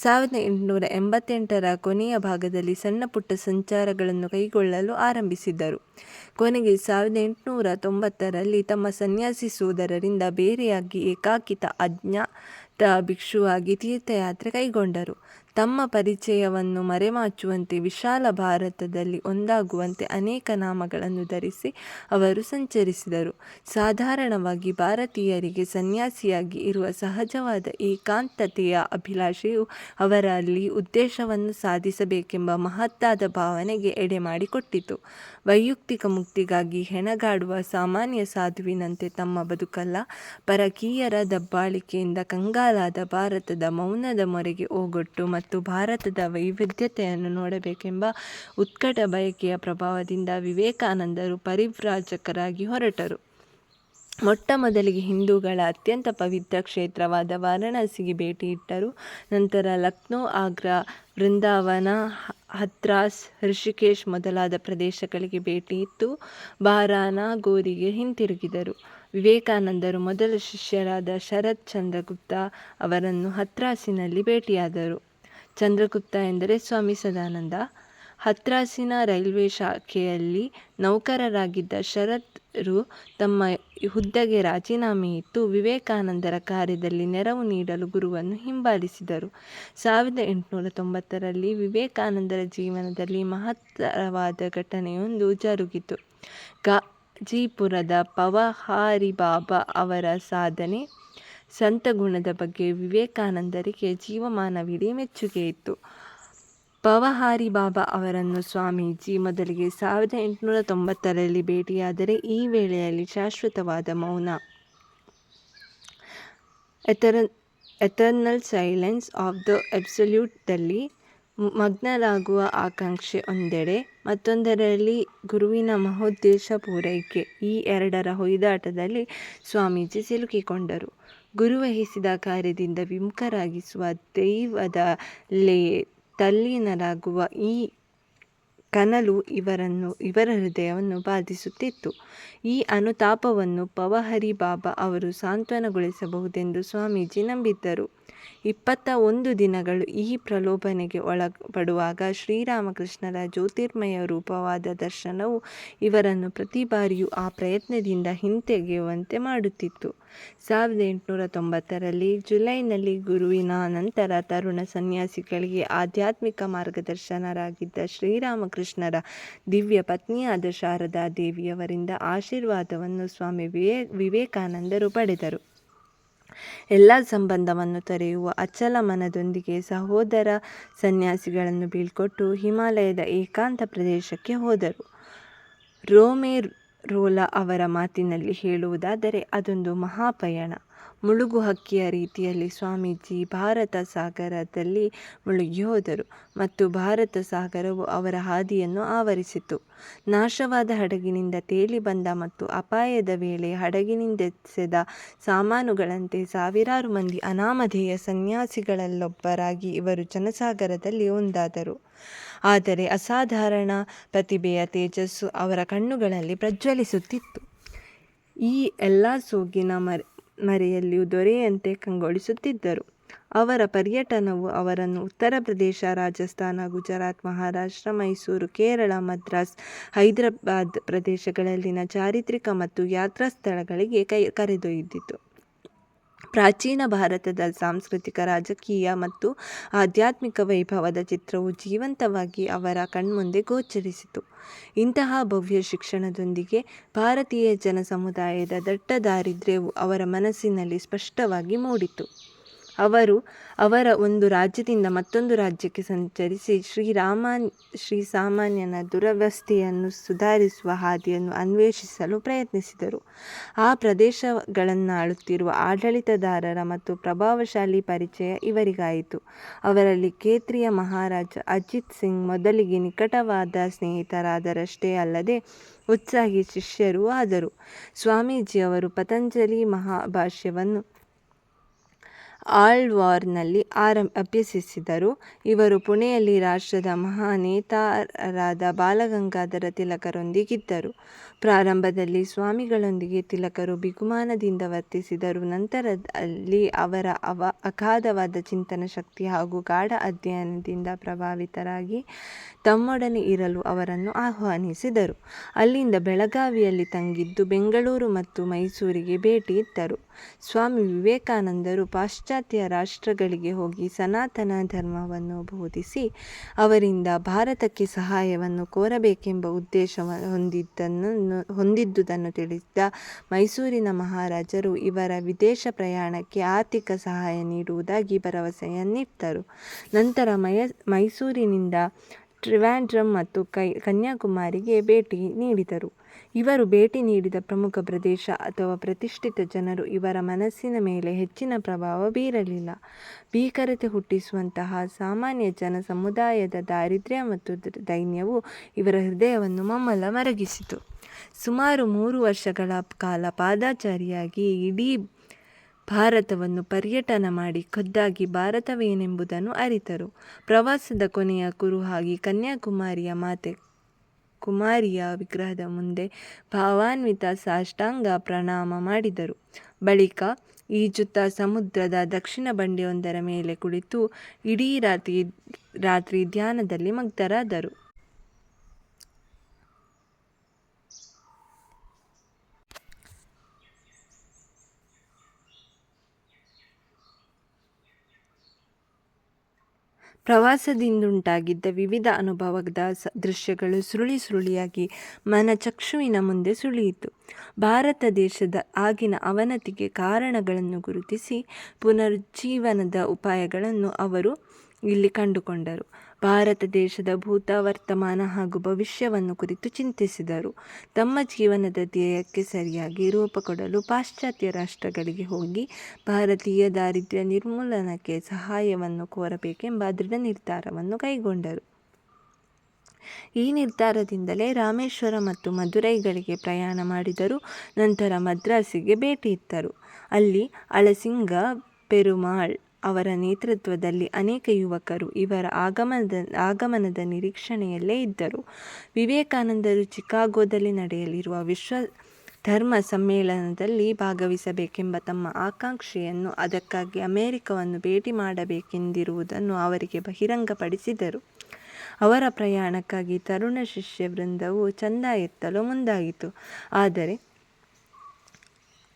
1888ರ ಕೊನೆಯ ಭಾಗದಲ್ಲಿ ಸಣ್ಣ ಪುಟ್ಟ ಸಂಚಾರಗಳನ್ನು ಕೈಗೊಳ್ಳಲು ಆರಂಭಿಸಿದರು. ಕೊನೆಗೆ 1890ರಲ್ಲಿ ತಮ್ಮ ಸನ್ಯಾಸಿ ಸೋದರರಿಂದ ಬೇರೆಯಾಗಿ ಏಕಾಕಿತ ಅಜ್ಞಾತ ಭಿಕ್ಷುವಾಗಿ ತೀರ್ಥಯಾತ್ರೆ ಕೈಗೊಂಡರು. ತಮ್ಮ ಪರಿಚಯವನ್ನು ಮರೆಮಾಚುವಂತೆ ವಿಶಾಲ ಭಾರತದಲ್ಲಿ ಒಂದಾಗುವಂತೆ ಅನೇಕ ನಾಮಗಳನ್ನು ಧರಿಸಿ ಅವರು ಸಂಚರಿಸಿದರು. ಸಾಧಾರಣವಾಗಿ ಭಾರತೀಯರಿಗೆ ಸನ್ಯಾಸಿಯಾಗಿ ಇರುವ ಸಹಜವಾದ ಏಕಾಂತತೆಯ ಅಭಿಲಾಷೆಯು ಅವರಲ್ಲಿ ಉದ್ದೇಶವನ್ನು ಸಾಧಿಸಬೇಕೆಂಬ ಮಹತ್ತಾದ ಭಾವನೆಗೆ ಎಡೆಮಾಡಿಕೊಟ್ಟಿತು. ವೈಯಕ್ತಿಕ ಮುಕ್ತಿಗಾಗಿ ಹೆಣಗಾಡುವ ಸಾಮಾನ್ಯ ಸಾಧುವಿನಂತೆ ತಮ್ಮ ಬದುಕಲ್ಲ, ಪರಕೀಯರ ದಬ್ಬಾಳಿಕೆಯಿಂದ ಕಂಗಾಲಾದ ಭಾರತದ ಮೌನದ ಮೊರೆಗೆ ಓಗೊಟ್ಟು ಮತ್ತು ಭಾರತದ ವೈವಿಧ್ಯತೆಯನ್ನು ನೋಡಬೇಕೆಂಬ ಉತ್ಕಟ ಬಯಕೆಯ ಪ್ರಭಾವದಿಂದ ವಿವೇಕಾನಂದರು ಪರಿವ್ರಾಜಕರಾಗಿ ಹೊರಟರು. ಮೊಟ್ಟ ಮೊದಲಿಗೆ ಹಿಂದೂಗಳ ಅತ್ಯಂತ ಪವಿತ್ರ ಕ್ಷೇತ್ರವಾದ ವಾರಣಾಸಿಗೆ ಭೇಟಿ ಇಟ್ಟರು. ನಂತರ ಲಕ್ನೋ, ಆಗ್ರಾ, ವೃಂದಾವನ, ಹಥ್ರಾಸ್, ಋಷಿಕೇಶ್ ಮೊದಲಾದ ಪ್ರದೇಶಗಳಿಗೆ ಭೇಟಿ ಇತ್ತು ಬಾರಾನಗೋರಿಗೆ ಹಿಂತಿರುಗಿದರು. ವಿವೇಕಾನಂದರು ಮೊದಲ ಶಿಷ್ಯರಾದ ಶರತ್ ಚಂದ್ರಗುಪ್ತ ಅವರನ್ನು ಹಥ್ರಾಸಿನಲ್ಲಿ ಭೇಟಿಯಾದರು. ಚಂದ್ರಗುಪ್ತ ಎಂದರೆ ಸ್ವಾಮಿ ಸದಾನಂದ. ಹಥ್ರಾಸಿನ ರೈಲ್ವೆ ಶಾಖೆಯಲ್ಲಿ ನೌಕರರಾಗಿದ್ದ ಶರತ್ರು ತಮ್ಮ ಹುದ್ದೆಗೆ ರಾಜೀನಾಮೆಯಿತ್ತು ವಿವೇಕಾನಂದರ ಕಾರ್ಯದಲ್ಲಿ ನೆರವು ನೀಡಲು ಗುರುವನ್ನು ಹಿಂಬಾಲಿಸಿದರು. 1890ರಲ್ಲಿ ವಿವೇಕಾನಂದರ ಜೀವನದಲ್ಲಿ ಮಹತ್ತರವಾದ ಘಟನೆಯೊಂದು ಜರುಗಿತು. ಗಾಜಿಪುರದ ಪವಹಾರಿಬಾಬಾ ಅವರ ಸಾಧನೆ, ಸಂತಗುಣದ ಬಗ್ಗೆ ವಿವೇಕಾನಂದರಿಗೆ ಜೀವಮಾನವಿಡೀ ಮೆಚ್ಚುಗೆಯಿತ್ತು. ಪವಹಾರಿ ಬಾಬಾ ಅವರನ್ನು ಸ್ವಾಮೀಜಿ ಮೊದಲಿಗೆ 1890ರಲ್ಲಿ ಭೇಟಿಯಾದರೆ ಈ ವೇಳೆಯಲ್ಲಿ ಶಾಶ್ವತವಾದ ಮೌನ, ಎಟರ್ನಲ್ ಸೈಲೆನ್ಸ್ ಆಫ್ ದ ಅಬ್ಸಲ್ಯೂಟ್ದಲ್ಲಿ ಮಗ್ನರಾಗುವ ಆಕಾಂಕ್ಷೆ ಒಂದೆಡೆ, ಮತ್ತೊಂದರಲ್ಲಿ ಗುರುವಿನ ಮಹೋದ್ದೇಶ ಪೂರೈಕೆ, ಈ ಎರಡರ ಹೊಯ್ದಾಟದಲ್ಲಿ ಸ್ವಾಮೀಜಿ ಸಿಲುಕಿಕೊಂಡರು. ಗುರುವಹಿಸಿದ ಕಾರ್ಯದಿಂದ ವಿಮುಖರಾಗಿಸುವ ದೈವದಲ್ಲೇ ತಲ್ಲೀನರಾಗುವ ಈ ಕನಲು ಇವರ ಹೃದಯವನ್ನು ಬಾಧಿಸುತ್ತಿತ್ತು. ಈ ಅನುತಾಪವನ್ನು ಪವಹರಿ ಬಾಬಾ ಅವರು ಸಾಂತ್ವನಗೊಳಿಸಬಹುದೆಂದು ಸ್ವಾಮೀಜಿ ನಂಬಿದ್ದರು. 21 ದಿನಗಳು ಈ ಪ್ರಲೋಭನೆಗೆ ಒಳಪಡುವಾಗ ಶ್ರೀರಾಮಕೃಷ್ಣರ ಜ್ಯೋತಿರ್ಮಯ ರೂಪವಾದ ದರ್ಶನವು ಇವರನ್ನು ಪ್ರತಿ ಬಾರಿಯೂ ಆ ಪ್ರಯತ್ನದಿಂದ ಹಿಂತೆಗೆಯುವಂತೆ ಮಾಡುತ್ತಿತ್ತು. 1890ರಲ್ಲಿ ಜುಲೈನಲ್ಲಿ ಗುರುವಿನ ನಂತರ ತರುಣ ಸನ್ಯಾಸಿಗಳಿಗೆ ಆಧ್ಯಾತ್ಮಿಕ ಮಾರ್ಗದರ್ಶನರಾಗಿದ್ದ ಶ್ರೀರಾಮಕೃಷ್ಣರ ದಿವ್ಯ ಪತ್ನಿಯಾದ ಶಾರದಾ ದೇವಿಯವರಿಂದ ಆಶೀರ್ವಾದವನ್ನು ಸ್ವಾಮಿ ವಿವೇಕಾನಂದರು ಪಡೆದರು. ಎಲ್ಲ ಸಂಬಂಧವನ್ನು ತೊರೆಯುವ ಅಚಲ ಮನದೊಂದಿಗೆ ಸಹೋದರ ಸನ್ಯಾಸಿಗಳನ್ನು ಬೀಳ್ಕೊಟ್ಟು ಹಿಮಾಲಯದ ಏಕಾಂತ ಪ್ರದೇಶಕ್ಕೆ ಹೋದರು. ರೋಮೇರೋಲಾ ಅವರ ಮಾತಿನಲ್ಲಿ ಹೇಳುವುದಾದರೆ ಅದೊಂದು ಮಹಾಪಯಣ. ಮುಳುಗು ಹಕ್ಕಿಯ ರೀತಿಯಲ್ಲಿ ಸ್ವಾಮೀಜಿ ಭಾರತ ಸಾಗರದಲ್ಲಿ ಮುಳುಗಿ ಹೋದರು ಮತ್ತು ಭಾರತ ಸಾಗರವು ಅವರ ಹಾದಿಯನ್ನು ಆವರಿಸಿತು. ನಾಶವಾದ ಹಡಗಿನಿಂದ ತೇಲಿ ಬಂದ ಮತ್ತು ಅಪಾಯದ ವೇಳೆ ಹಡಗಿನಿಂದೆಸೆದ ಸಾಮಾನುಗಳಂತೆ ಸಾವಿರಾರು ಮಂದಿ ಅನಾಮಧೇಯ ಸನ್ಯಾಸಿಗಳಲ್ಲೊಬ್ಬರಾಗಿ ಇವರು ಜನಸಾಗರದಲ್ಲಿ ಒಂದಾದರು. ಆದರೆ ಅಸಾಧಾರಣ ಪ್ರತಿಭೆಯ ತೇಜಸ್ಸು ಅವರ ಕಣ್ಣುಗಳಲ್ಲಿ ಪ್ರಜ್ವಲಿಸುತ್ತಿತ್ತು. ಈ ಎಲ್ಲ ಸೋಗಿನ ಮರೆಯಲ್ಲಿಯೂ ದೊರೆಯಂತೆ ಕಂಗೊಳಿಸುತ್ತಿದ್ದರು. ಅವರ ಪರ್ಯಟನವು ಅವರನ್ನು ಉತ್ತರ ಪ್ರದೇಶ, ರಾಜಸ್ಥಾನ, ಗುಜರಾತ್, ಮಹಾರಾಷ್ಟ್ರ, ಮೈಸೂರು, ಕೇರಳ, ಮದ್ರಾಸ್, ಹೈದರಾಬಾದ್ ಪ್ರದೇಶಗಳಲ್ಲಿನ ಚಾರಿತ್ರಿಕ ಮತ್ತು ಯಾತ್ರಾ ಸ್ಥಳಗಳಿಗೆ ಕರೆದೊಯ್ದಿತು. ಪ್ರಾಚೀನ ಭಾರತದ ಸಾಂಸ್ಕೃತಿಕ, ರಾಜಕೀಯ ಮತ್ತು ಆಧ್ಯಾತ್ಮಿಕ ವೈಭವದ ಚಿತ್ರವು ಜೀವಂತವಾಗಿ ಅವರ ಕಣ್ಮುಂದೆ ಗೋಚರಿಸಿತು. ಇಂತಹ ಭವ್ಯ ಶಿಕ್ಷಣದೊಂದಿಗೆ ಭಾರತೀಯ ಜನಸಮುದಾಯದ ದಟ್ಟ ದಾರಿದ್ರ್ಯವು ಅವರ ಮನಸ್ಸಿನಲ್ಲಿ ಸ್ಪಷ್ಟವಾಗಿ ಮೂಡಿತು. ಅವರ ಒಂದು ರಾಜ್ಯದಿಂದ ಮತ್ತೊಂದು ರಾಜ್ಯಕ್ಕೆ ಸಂಚರಿಸಿ ಶ್ರೀಸಾಮಾನ್ಯನ ದುರವಸ್ಥೆಯನ್ನು ಸುಧಾರಿಸುವ ಹಾದಿಯನ್ನು ಅನ್ವೇಷಿಸಲು ಪ್ರಯತ್ನಿಸಿದರು. ಆ ಪ್ರದೇಶಗಳನ್ನಾಳುತ್ತಿರುವ ಆಡಳಿತದಾರರ ಮತ್ತು ಪ್ರಭಾವಶಾಲಿ ಪರಿಚಯ ಇವರಿಗಾಯಿತು. ಅವರಲ್ಲಿ ಖೇತ್ರಿಯ ಮಹಾರಾಜ ಅಜಿತ್ ಸಿಂಗ್ ಮೊದಲಿಗೆ ನಿಕಟವಾದ ಸ್ನೇಹಿತರಾದರಷ್ಟೇ ಅಲ್ಲದೆ ಉತ್ಸಾಹಿ ಶಿಷ್ಯರೂ ಆದರು. ಸ್ವಾಮೀಜಿಯವರು ಪತಂಜಲಿ ಮಹಾಭಾಷ್ಯವನ್ನು ಆಳ್ವಾರ್ನಲ್ಲಿ ಅಭ್ಯಸಿಸಿದರು. ಇವರು ಪುಣೆಯಲ್ಲಿ ರಾಷ್ಟ್ರದ ಮಹಾನೇತಾರಾದ ಬಾಲಗಂಗಾಧರ ತಿಲಕರೊಂದಿಗಿದ್ದರು. ಪ್ರಾರಂಭದಲ್ಲಿ ಸ್ವಾಮಿಗಳೊಂದಿಗೆ ತಿಲಕರು ಬಿಗುಮಾನದಿಂದ ವರ್ತಿಸಿದರು. ನಂತರದಲ್ಲಿ ಅವರ ಅಗಾಧವಾದ ಚಿಂತನ ಶಕ್ತಿ ಹಾಗೂ ಗಾಢ ಅಧ್ಯಯನದಿಂದ ಪ್ರಭಾವಿತರಾಗಿ ತಮ್ಮೊಡನೆ ಇರಲು ಅವರನ್ನು ಆಹ್ವಾನಿಸಿದರು. ಅಲ್ಲಿಂದ ಬೆಳಗಾವಿಯಲ್ಲಿ ತಂಗಿದ್ದು ಬೆಂಗಳೂರು ಮತ್ತು ಮೈಸೂರಿಗೆ ಭೇಟಿ ಇತ್ತರು. ಸ್ವಾಮಿ ವಿವೇಕಾನಂದರು ಪಾಶ್ಚಾತ್ಯ ರಾಷ್ಟ್ರಗಳಿಗೆ ಹೋಗಿ ಸನಾತನ ಧರ್ಮವನ್ನು ಬೋಧಿಸಿ ಅವರಿಂದ ಭಾರತಕ್ಕೆ ಸಹಾಯವನ್ನು ಕೋರಬೇಕೆಂಬ ಉದ್ದೇಶ ಹೊಂದಿದ್ದುದನ್ನು ತಿಳಿಸಿದ ಮೈಸೂರಿನ ಮಹಾರಾಜರು ಇವರ ವಿದೇಶ ಪ್ರಯಾಣಕ್ಕೆ ಆರ್ಥಿಕ ಸಹಾಯ ನೀಡುವುದಾಗಿ ಭರವಸೆಯನ್ನಿತ್ತರು. ನಂತರ ಮೈಸೂರಿನಿಂದ ಟ್ರಿವಾಂಡ್ರಮ್ ಮತ್ತು ಕನ್ಯಾಕುಮಾರಿಗೆ ಭೇಟಿ ನೀಡಿದರು. ಇವರು ಭೇಟಿ ನೀಡಿದ ಪ್ರಮುಖ ಪ್ರದೇಶ ಅಥವಾ ಪ್ರತಿಷ್ಠಿತ ಜನರು ಇವರ ಮನಸ್ಸಿನ ಮೇಲೆ ಹೆಚ್ಚಿನ ಪ್ರಭಾವ ಬೀರಲಿಲ್ಲ. ಭೀಕರತೆ ಹುಟ್ಟಿಸುವಂತಹ ಸಾಮಾನ್ಯ ಜನ ಸಮುದಾಯದ ದಾರಿದ್ರ್ಯ ಮತ್ತು ದೈನ್ಯವು ಇವರ ಹೃದಯವನ್ನು ಮಮ್ಮಲ ಮರಗಿಸಿತು. ಸುಮಾರು 3 ವರ್ಷಗಳ ಕಾಲ ಪಾದಚಾರಿಯಾಗಿ ಇಡೀ ಭಾರತವನ್ನು ಪರ್ಯಟನ ಮಾಡಿ ಖುದ್ದಾಗಿ ಭಾರತವೇನೆಂಬುದನ್ನು ಅರಿತರು. ಪ್ರವಾಸದ ಕೊನೆಯ ಕುರುಹಾಗಿ ಕನ್ಯಾಕುಮಾರಿಯ ಮಾತೆ ಕುಮಾರಿಯ ವಿಗ್ರಹದ ಮುಂದೆ ಭಾವಾನ್ವಿತ ಸಾಷ್ಟಾಂಗ ಪ್ರಣಾಮ ಮಾಡಿದರು. ಬಳಿಕ ಈಜುತ್ತಾ ಸಮುದ್ರದ ದಕ್ಷಿಣ ಬಂಡೆಯೊಂದರ ಮೇಲೆ ಕುಳಿತು ಇಡೀ ರಾತ್ರಿ ಧ್ಯಾನದಲ್ಲಿ ಮಗ್ನರಾದರು. ಪ್ರವಾಸದಿಂದುಂಟಾಗಿದ್ದ ವಿವಿಧ ಅನುಭವದ ದೃಶ್ಯಗಳು ಸುರುಳಿಯಾಗಿ ಮನಚಕ್ಷುವಿನ ಮುಂದೆ ಸುಳಿಯಿತು. ಭಾರತ ದೇಶದ ಆಗಿನ ಅವನತಿಗೆ ಕಾರಣಗಳನ್ನು ಗುರುತಿಸಿ ಪುನರುಜ್ಜೀವನದ ಉಪಾಯಗಳನ್ನು ಅವರು ಇಲ್ಲಿ ಕಂಡುಕೊಂಡರು. ಭಾರತ ದೇಶದ ಭೂತ, ವರ್ತಮಾನ ಹಾಗೂ ಭವಿಷ್ಯವನ್ನು ಕುರಿತು ಚಿಂತಿಸಿದರು. ತಮ್ಮ ಜೀವನದ ಧ್ಯೇಯಕ್ಕೆ ಸರಿಯಾಗಿ ರೂಪ ಕೊಡಲು ಪಾಶ್ಚಾತ್ಯ ರಾಷ್ಟ್ರಗಳಿಗೆ ಹೋಗಿ ಭಾರತೀಯ ದಾರಿದ್ರ್ಯ ನಿರ್ಮೂಲನಕ್ಕೆ ಸಹಾಯವನ್ನು ಕೋರಬೇಕೆಂಬ ದೃಢ ನಿರ್ಧಾರವನ್ನು ಕೈಗೊಂಡರು. ಈ ನಿರ್ಧಾರದಿಂದಲೇ ರಾಮೇಶ್ವರ ಮತ್ತು ಮದುರೈಗಳಿಗೆ ಪ್ರಯಾಣ ಮಾಡಿದರು. ನಂತರ ಮದ್ರಾಸಿಗೆ ಭೇಟಿ ಇತ್ತರು. ಅಲ್ಲಿ ಅಳಸಿಂಗ ಪೆರುಮಾಳ್ ಅವರ ನೇತೃತ್ವದಲ್ಲಿ ಅನೇಕ ಯುವಕರು ಇವರ ಆಗಮನದ ನಿರೀಕ್ಷಣೆಯಲ್ಲೇ ಇದ್ದರು. ವಿವೇಕಾನಂದರು ಚಿಕಾಗೋದಲ್ಲಿ ನಡೆಯಲಿರುವ ವಿಶ್ವ ಧರ್ಮ ಸಮ್ಮೇಳನದಲ್ಲಿ ಭಾಗವಹಿಸಬೇಕೆಂಬ ತಮ್ಮ ಆಕಾಂಕ್ಷೆಯನ್ನು, ಅದಕ್ಕಾಗಿ ಅಮೆರಿಕವನ್ನು ಭೇಟಿ ಮಾಡಬೇಕೆಂದಿರುವುದನ್ನು ಅವರಿಗೆ ಬಹಿರಂಗಪಡಿಸಿದರು. ಅವರ ಪ್ರಯಾಣಕ್ಕಾಗಿ ತರುಣ ಶಿಷ್ಯ ವೃಂದವು ಚಂದ ಎತ್ತಲು ಮುಂದಾಯಿತು. ಆದರೆ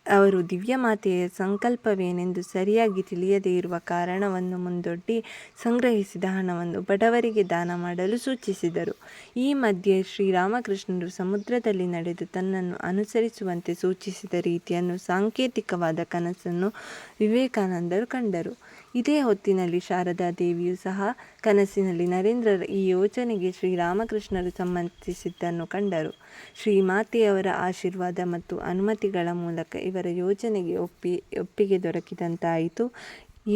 ಅವರು ದಿವ್ಯಮಾತೆಯ ಸಂಕಲ್ಪವೇನೆಂದು ಸರಿಯಾಗಿ ತಿಳಿಯದೇ ಇರುವ ಕಾರಣವನ್ನು ಮುಂದೊಡ್ಡಿ ಸಂಗ್ರಹಿಸಿದ ಹಣವನ್ನು ಬಡವರಿಗೆ ದಾನ ಮಾಡಲು ಸೂಚಿಸಿದರು. ಈ ಮಧ್ಯೆ ಶ್ರೀರಾಮಕೃಷ್ಣರು ಸಮುದ್ರದಲ್ಲಿ ನಡೆದು ತನ್ನನ್ನು ಅನುಸರಿಸುವಂತೆ ಸೂಚಿಸಿದ ರೀತಿಯನ್ನು ಸಾಂಕೇತಿಕವಾದ ಕನಸನ್ನು ವಿವೇಕಾನಂದರು ಕಂಡರು. ಇದೇ ಹೊತ್ತಿನಲ್ಲಿ ಶಾರದಾ ದೇವಿಯು ಸಹ ಕನಸಿನಲ್ಲಿ ನರೇಂದ್ರರ ಈ ಯೋಜನೆಗೆ ಶ್ರೀರಾಮಕೃಷ್ಣರು ಸಮ್ಮತಿಸಿದ್ದನ್ನು ಕಂಡರು. ಶ್ರೀಮಾತೆಯವರ ಆಶೀರ್ವಾದ ಮತ್ತು ಅನುಮತಿಗಳ ಮೂಲಕ ಇವರ ಯೋಜನೆಗೆ ಒಪ್ಪಿಗೆ ದೊರಕಿದಂತಾಯಿತು.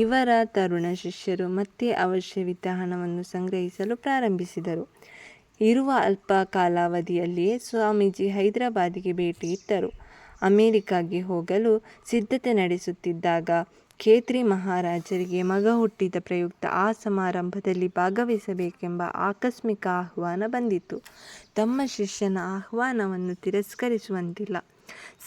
ಇವರ ತರುಣ ಶಿಷ್ಯರು ಮತ್ತೆ ಅವಶ್ಯವಿದ್ದ ಹಣವನ್ನು ಸಂಗ್ರಹಿಸಲು ಪ್ರಾರಂಭಿಸಿದರು. ಇರುವ ಅಲ್ಪ ಕಾಲಾವಧಿಯಲ್ಲಿಯೇ ಸ್ವಾಮೀಜಿ ಹೈದರಾಬಾದಿಗೆ ಭೇಟಿ ಇತ್ತರು. ಅಮೆರಿಕಾಗೆ ಹೋಗಲು ಸಿದ್ಧತೆ ನಡೆಸುತ್ತಿದ್ದಾಗ ಖೇತ್ರಿ ಮಹಾರಾಜರಿಗೆ ಮಗ ಹುಟ್ಟಿದ ಪ್ರಯುಕ್ತ ಆ ಸಮಾರಂಭದಲ್ಲಿ ಭಾಗವಹಿಸಬೇಕೆಂಬ ಆಕಸ್ಮಿಕ ಆಹ್ವಾನ ಬಂದಿತು. ತಮ್ಮ ಶಿಷ್ಯನ ಆಹ್ವಾನವನ್ನು ತಿರಸ್ಕರಿಸುವಂತಿಲ್ಲ.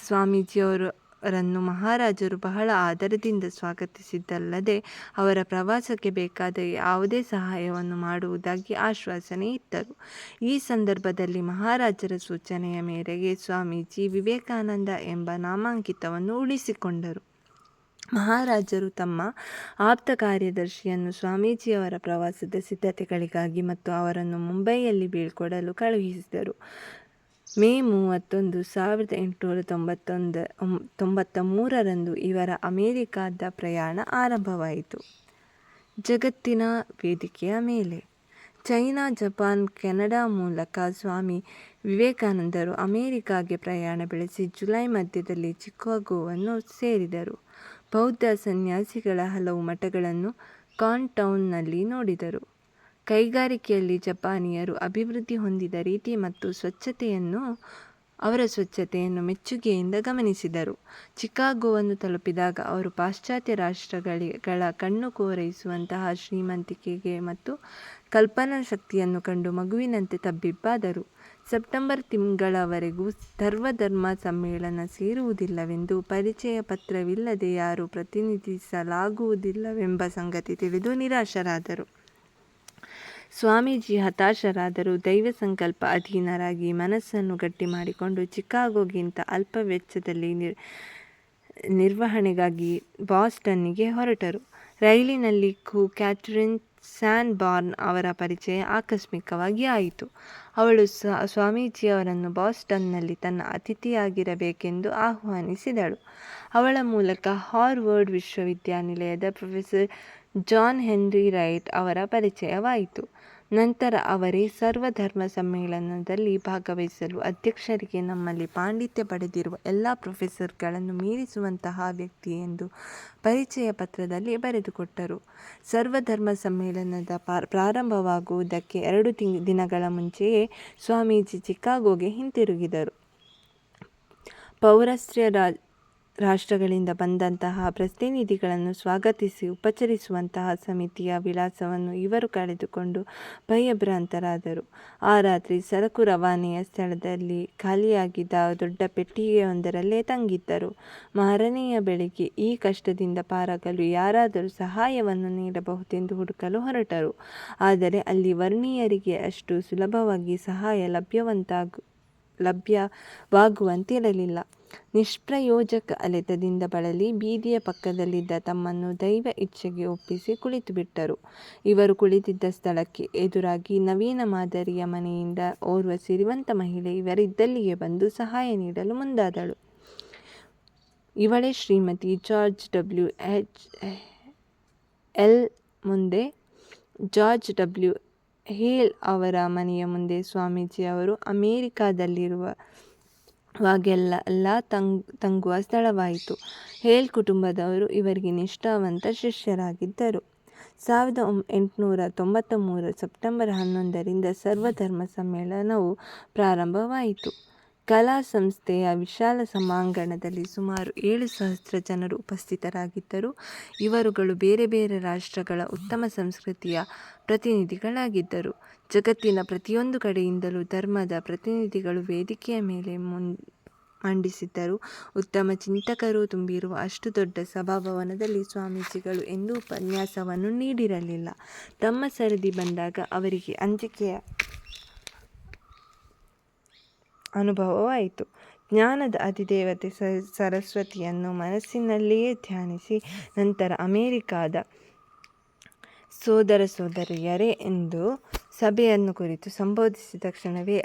ಸ್ವಾಮೀಜಿಯವರನ್ನು ಮಹಾರಾಜರು ಬಹಳ ಆದರದಿಂದ ಸ್ವಾಗತಿಸಿದ್ದಲ್ಲದೆ ಅವರ ಪ್ರವಾಸಕ್ಕೆ ಬೇಕಾದ ಯಾವುದೇ ಸಹಾಯವನ್ನು ಮಾಡುವುದಾಗಿ ಆಶ್ವಾಸನೆ ಇತ್ತರು. ಈ ಸಂದರ್ಭದಲ್ಲಿ ಮಹಾರಾಜರ ಸೂಚನೆಯ ಮೇರೆಗೆ ಸ್ವಾಮೀಜಿ ವಿವೇಕಾನಂದ ಎಂಬ ನಾಮಾಂಕಿತವನ್ನು ಉಳಿಸಿಕೊಂಡರು. ಮಹಾರಾಜರು ತಮ್ಮ ಆಪ್ತ ಕಾರ್ಯದರ್ಶಿಯನ್ನು ಸ್ವಾಮೀಜಿಯವರ ಪ್ರವಾಸದ ಸಿದ್ಧತೆಗಳಿಗಾಗಿ ಮತ್ತು ಅವರನ್ನು ಮುಂಬಯಿಯಲ್ಲಿ ಬೀಳ್ಕೊಡಲು ಕಳುಹಿಸಿದರು. ಮೇ 31, 1893ರಂದು ಇವರ ಅಮೆರಿಕಾದ ಪ್ರಯಾಣ ಆರಂಭವಾಯಿತು. ಜಗತ್ತಿನ ವೇದಿಕೆಯ ಮೇಲೆ ಚೈನಾ, ಜಪಾನ್, ಕೆನಡಾ ಮೂಲಕ ಸ್ವಾಮಿ ವಿವೇಕಾನಂದರು ಅಮೆರಿಕಾಗೆ ಪ್ರಯಾಣ ಬೆಳೆಸಿ ಜುಲೈ ಮಧ್ಯದಲ್ಲಿ ಚಿಕಾಗೋವನ್ನು ಸೇರಿದರು. ಬೌದ್ಧ ಸನ್ಯಾಸಿಗಳ ಹಲವು ಮಠಗಳನ್ನು ಕಾನ್ಟೌನ್ನಲ್ಲಿ ನೋಡಿದರು. ಕೈಗಾರಿಕೆಯಲ್ಲಿ ಜಪಾನಿಯರು ಅಭಿವೃದ್ಧಿ ಹೊಂದಿದ ರೀತಿ ಮತ್ತು ಅವರ ಸ್ವಚ್ಛತೆಯನ್ನು ಮೆಚ್ಚುಗೆಯಿಂದ ಗಮನಿಸಿದರು. ಚಿಕಾಗೋವನ್ನು ತಲುಪಿದಾಗ ಅವರು ಪಾಶ್ಚಾತ್ಯ ರಾಷ್ಟ್ರಗಳ ಕಣ್ಣು ಕೋರೈಸುವಂತಹ ಶ್ರೀಮಂತಿಕೆ ಮತ್ತು ಕಲ್ಪನಾ ಶಕ್ತಿಯನ್ನು ಕಂಡು ಮಗುವಿನಂತೆ ತಬ್ಬಿಬ್ಬಾದರು. ಸೆಪ್ಟೆಂಬರ್ ತಿಂಗಳವರೆಗೂ ಸರ್ವಧರ್ಮ ಸಮ್ಮೇಳನ ಸೇರುವುದಿಲ್ಲವೆಂದು, ಪರಿಚಯ ಪತ್ರವಿಲ್ಲದೆ ಯಾರೂ ಪ್ರತಿನಿಧಿಸಲಾಗುವುದಿಲ್ಲವೆಂಬ ಸಂಗತಿ ತಿಳಿದು ನಿರಾಶರಾದರು. ಸ್ವಾಮೀಜಿ ಹತಾಶರಾದರೂ ದೈವ ಸಂಕಲ್ಪ ಅಧೀನರಾಗಿ ಮನಸ್ಸನ್ನು ಗಟ್ಟಿ ಮಾಡಿಕೊಂಡು ಚಿಕಾಗೋಗಿಂತ ಅಲ್ಪ ವೆಚ್ಚದಲ್ಲಿ ನಿರ್ವಹಣೆಗಾಗಿ ಬಾಸ್ಟನ್ನಿಗೆ ಹೊರಟರು. ರೈಲಿನಲ್ಲಿ ಕ್ಯಾಥರಿನ್ ಸ್ಯಾನ್ ಬಾರ್ನ್ ಅವರ ಪರಿಚಯ ಆಕಸ್ಮಿಕವಾಗಿ ಆಯಿತು. ಅವಳು ಸ್ವಾಮೀಜಿಯವರನ್ನು ಬಾಸ್ಟನ್ನಲ್ಲಿ ತನ್ನ ಅತಿಥಿಯಾಗಿರಬೇಕೆಂದು ಆಹ್ವಾನಿಸಿದಳು. ಅವಳ ಮೂಲಕ ಹಾರ್ವರ್ಡ್ ವಿಶ್ವವಿದ್ಯಾನಿಲಯದ ಪ್ರೊಫೆಸರ್ ಜಾನ್ ಹೆನ್ರಿ ರೈಟ್ ಅವರ ಪರಿಚಯವಾಯಿತು. ನಂತರ ಅವರೇ ಸರ್ವಧರ್ಮ ಸಮ್ಮೇಳನದಲ್ಲಿ ಭಾಗವಹಿಸಲು ಅಧ್ಯಕ್ಷರಿಗೆ ನಮ್ಮಲ್ಲಿ ಪಾಂಡಿತ್ಯ ಪಡೆದಿರುವ ಎಲ್ಲ ಪ್ರೊಫೆಸರ್ಗಳನ್ನು ಮೀರಿಸುವಂತಹ ವ್ಯಕ್ತಿ ಎಂದು ಪರಿಚಯ ಪತ್ರದಲ್ಲಿ ಬರೆದುಕೊಟ್ಟರು. ಸರ್ವಧರ್ಮ ಸಮ್ಮೇಳನದ ಪ್ರಾರಂಭವಾಗುವುದಕ್ಕೆ 2 ದಿನಗಳ ಮುಂಚೆಯೇ ಸ್ವಾಮೀಜಿ ಚಿಕಾಗೋಗೆ ಹಿಂತಿರುಗಿದರು. ಪೌರಸ್ತ್ಯ ರಾಷ್ಟ್ರಗಳಿಂದ ಬಂದಂತಹ ಪ್ರತಿನಿಧಿಗಳನ್ನು ಸ್ವಾಗತಿಸಿ ಉಪಚರಿಸುವಂತಹ ಸಮಿತಿಯ ವಿಳಾಸವನ್ನು ಇವರು ಕಳೆದುಕೊಂಡು ಭಯಭ್ರಾಂತರಾದರು. ಆ ರಾತ್ರಿ ಸರಕು ರವಾನೆಯ ಸ್ಥಳದಲ್ಲಿ ಖಾಲಿಯಾಗಿದ್ದ ದೊಡ್ಡ ಪೆಟ್ಟಿಗೆಯೊಂದರಲ್ಲೇ ತಂಗಿದ್ದರು. ಮಾರನೆಯ ಬೆಳಿಗ್ಗೆ ಈ ಕಷ್ಟದಿಂದ ಪಾರಾಗಲು ಯಾರಾದರೂ ಸಹಾಯವನ್ನು ನೀಡಬಹುದೆಂದು ಹುಡುಕಲು ಹೊರಟರು. ಆದರೆ ಅಲ್ಲಿ ವರ್ಣೀಯರಿಗೆ ಅಷ್ಟು ಸುಲಭವಾಗಿ ಸಹಾಯ ಲಭ್ಯವಾಗುವಂತಿರಲಿಲ್ಲ. ನಿಷ್ಪ್ರಯೋಜಕ ಅಲೆತದಿಂದ ಬಳಲಿ ಬೀದಿಯ ಪಕ್ಕದಲ್ಲಿದ್ದ ತಮ್ಮನ್ನು ದೈವ ಇಚ್ಛೆಗೆ ಒಪ್ಪಿಸಿ ಕುಳಿತುಬಿಟ್ಟರು. ಇವರು ಕುಳಿತಿದ್ದ ಸ್ಥಳಕ್ಕೆ ಎದುರಾಗಿ ನವೀನ ಮಾದರಿಯ ಮನೆಯಿಂದ ಓರ್ವ ಸಿರಿವಂತ ಮಹಿಳೆ ಇವರಿದ್ದಲ್ಲಿಗೆ ಬಂದು ಸಹಾಯ ನೀಡಲು ಮುಂದಾದಳು. ಇವಳೇ ಶ್ರೀಮತಿ ಜಾರ್ಜ್ ಡಬ್ಲ್ಯೂ. ಎಲ್. ಮುಂದೆ ಜಾರ್ಜ್ ಡಬ್ಲ್ಯೂ. ಹೇಲ್ ಅವರ ಮನೆಯ ಮುಂದೆ ಸ್ವಾಮೀಜಿಯವರು ಅಮೆರಿಕಾದಲ್ಲಿರುವಾಗೆಲ್ಲ ತಂಗುವ ಸ್ಥಳವಾಯಿತು. ಹೇಲ್ ಕುಟುಂಬದವರು ಇವರಿಗೆ ನಿಷ್ಠಾವಂತ ಶಿಷ್ಯರಾಗಿದ್ದರು. 1893 ಸೆಪ್ಟೆಂಬರ್ 11ರಿಂದ ಸರ್ವಧರ್ಮ ಸಮ್ಮೇಳನವು ಪ್ರಾರಂಭವಾಯಿತು. ಕಲಾ ಸಂಸ್ಥೆಯ ವಿಶಾಲ ಸಭಾಂಗಣದಲ್ಲಿ ಸುಮಾರು 7,000 ಜನರು ಉಪಸ್ಥಿತರಾಗಿದ್ದರು. ಇವರುಗಳು ಬೇರೆ ಬೇರೆ ರಾಷ್ಟ್ರಗಳ ಉತ್ತಮ ಸಂಸ್ಕೃತಿಯ ಪ್ರತಿನಿಧಿಗಳಾಗಿದ್ದರು. ಜಗತ್ತಿನ ಪ್ರತಿಯೊಂದು ಕಡೆಯಿಂದಲೂ ಧರ್ಮದ ಪ್ರತಿನಿಧಿಗಳು ವೇದಿಕೆಯ ಮೇಲೆ ಮಂಡಿಸಿದ್ದರು. ಉತ್ತಮ ಚಿಂತಕರು ತುಂಬಿರುವ ಅಷ್ಟು ದೊಡ್ಡ ಸಭಾಭವನದಲ್ಲಿ ಸ್ವಾಮೀಜಿಗಳು ಎಂದೂ ಉಪನ್ಯಾಸವನ್ನು ನೀಡಿರಲಿಲ್ಲ. ತಮ್ಮ ಸರದಿ ಬಂದಾಗ ಅವರಿಗೆ ಅಂಜಿಕೆಯ ಅನುಭವವಾಯಿತು. ಜ್ಞಾನದ ಅಧಿದೇವತೆ ಸರಸ್ವತಿಯನ್ನು ಮನಸ್ಸಿನಲ್ಲಿಯೇ ಧ್ಯಾನಿಸಿ ನಂತರ ಅಮೆರಿಕಾದ ಸೋದರ ಸೋದರಿಯರೇ ಎಂದು ಸಭೆಯನ್ನು ಕುರಿತು ಸಂಬೋಧಿಸಿದ ಕ್ಷಣವೇ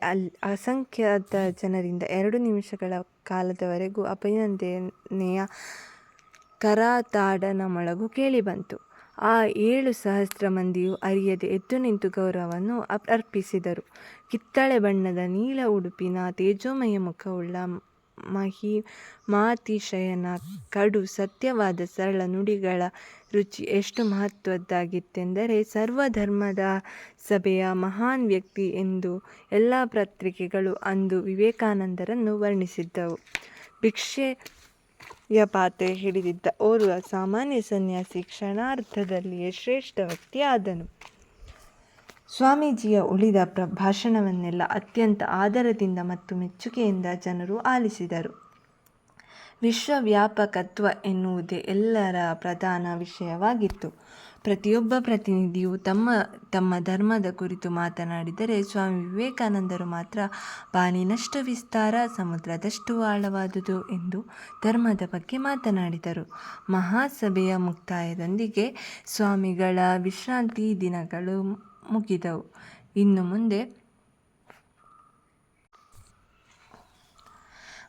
ಅಸಂಖ್ಯಾತ ಜನರಿಂದ 2 ನಿಮಿಷಗಳ ಕಾಲದವರೆಗೂ ಅಭಿನಂದನೆಯ ಕರತಾಡನ ಮೊಳಗು ಕೇಳಿಬಂತು. ಆ 7,000 ಮಂದಿಯೂ ಅರಿಯದೆ ಎದ್ದು ನಿಂತು ಗೌರವವನ್ನು ಅರ್ಪಿಸಿದರು. ಕಿತ್ತಳೆ ಬಣ್ಣದ ನೀಲ ಉಡುಪಿನ ತೇಜೋಮಯ ಮುಖವುಳ್ಳ ಮಹಿಮಾತಿಶಯನ ಕಡು ಸತ್ಯವಾದ ಸರಳ ನುಡಿಗಳ ರುಚಿ ಎಷ್ಟು ಮಹತ್ವದ್ದಾಗಿತ್ತೆಂದರೆ ಸರ್ವಧರ್ಮದ ಸಭೆಯ ಮಹಾನ್ ವ್ಯಕ್ತಿ ಎಂದು ಎಲ್ಲ ಪತ್ರಿಕೆಗಳು ಅಂದು ವಿವೇಕಾನಂದರನ್ನು ವರ್ಣಿಸಿದ್ದವು. ಭಿಕ್ಷೆಯ ಪಾತ್ರೆ ಹಿಡಿದಿದ್ದ ಓರ್ವ ಸಾಮಾನ್ಯ ಸನ್ಯಾಸಿ ಕ್ಷಣಾರ್ಧದಲ್ಲಿಯೇ ಶ್ರೇಷ್ಠ ವ್ಯಕ್ತಿ ಆದನು. ಸ್ವಾಮೀಜಿಯ ಉಳಿದ ಭಾಷಣವನ್ನೆಲ್ಲ ಅತ್ಯಂತ ಆದರದಿಂದ ಮತ್ತು ಮೆಚ್ಚುಗೆಯಿಂದ ಜನರು ಆಲಿಸಿದರು. ವಿಶ್ವವ್ಯಾಪಕತ್ವ ಎನ್ನುವುದೇ ಎಲ್ಲರ ಪ್ರಧಾನ ವಿಷಯವಾಗಿತ್ತು. ಪ್ರತಿಯೊಬ್ಬ ಪ್ರತಿನಿಧಿಯೂ ತಮ್ಮ ಧರ್ಮದ ಕುರಿತು ಮಾತನಾಡಿದರೆ ಸ್ವಾಮಿ ವಿವೇಕಾನಂದರು ಮಾತ್ರ ಬಾನಿನಷ್ಟು ವಿಸ್ತಾರ, ಸಮುದ್ರದಷ್ಟು ಆಳವಾದುದು ಎಂದು ಧರ್ಮದ ಬಗ್ಗೆ ಮಾತನಾಡಿದರು. ಮಹಾಸಭೆಯ ಮುಕ್ತಾಯದೊಂದಿಗೆ ಸ್ವಾಮಿಗಳ ವಿಶ್ರಾಂತಿ ದಿನಗಳು ಮುಗಿದವು. ಇನ್ನು ಮುಂದೆ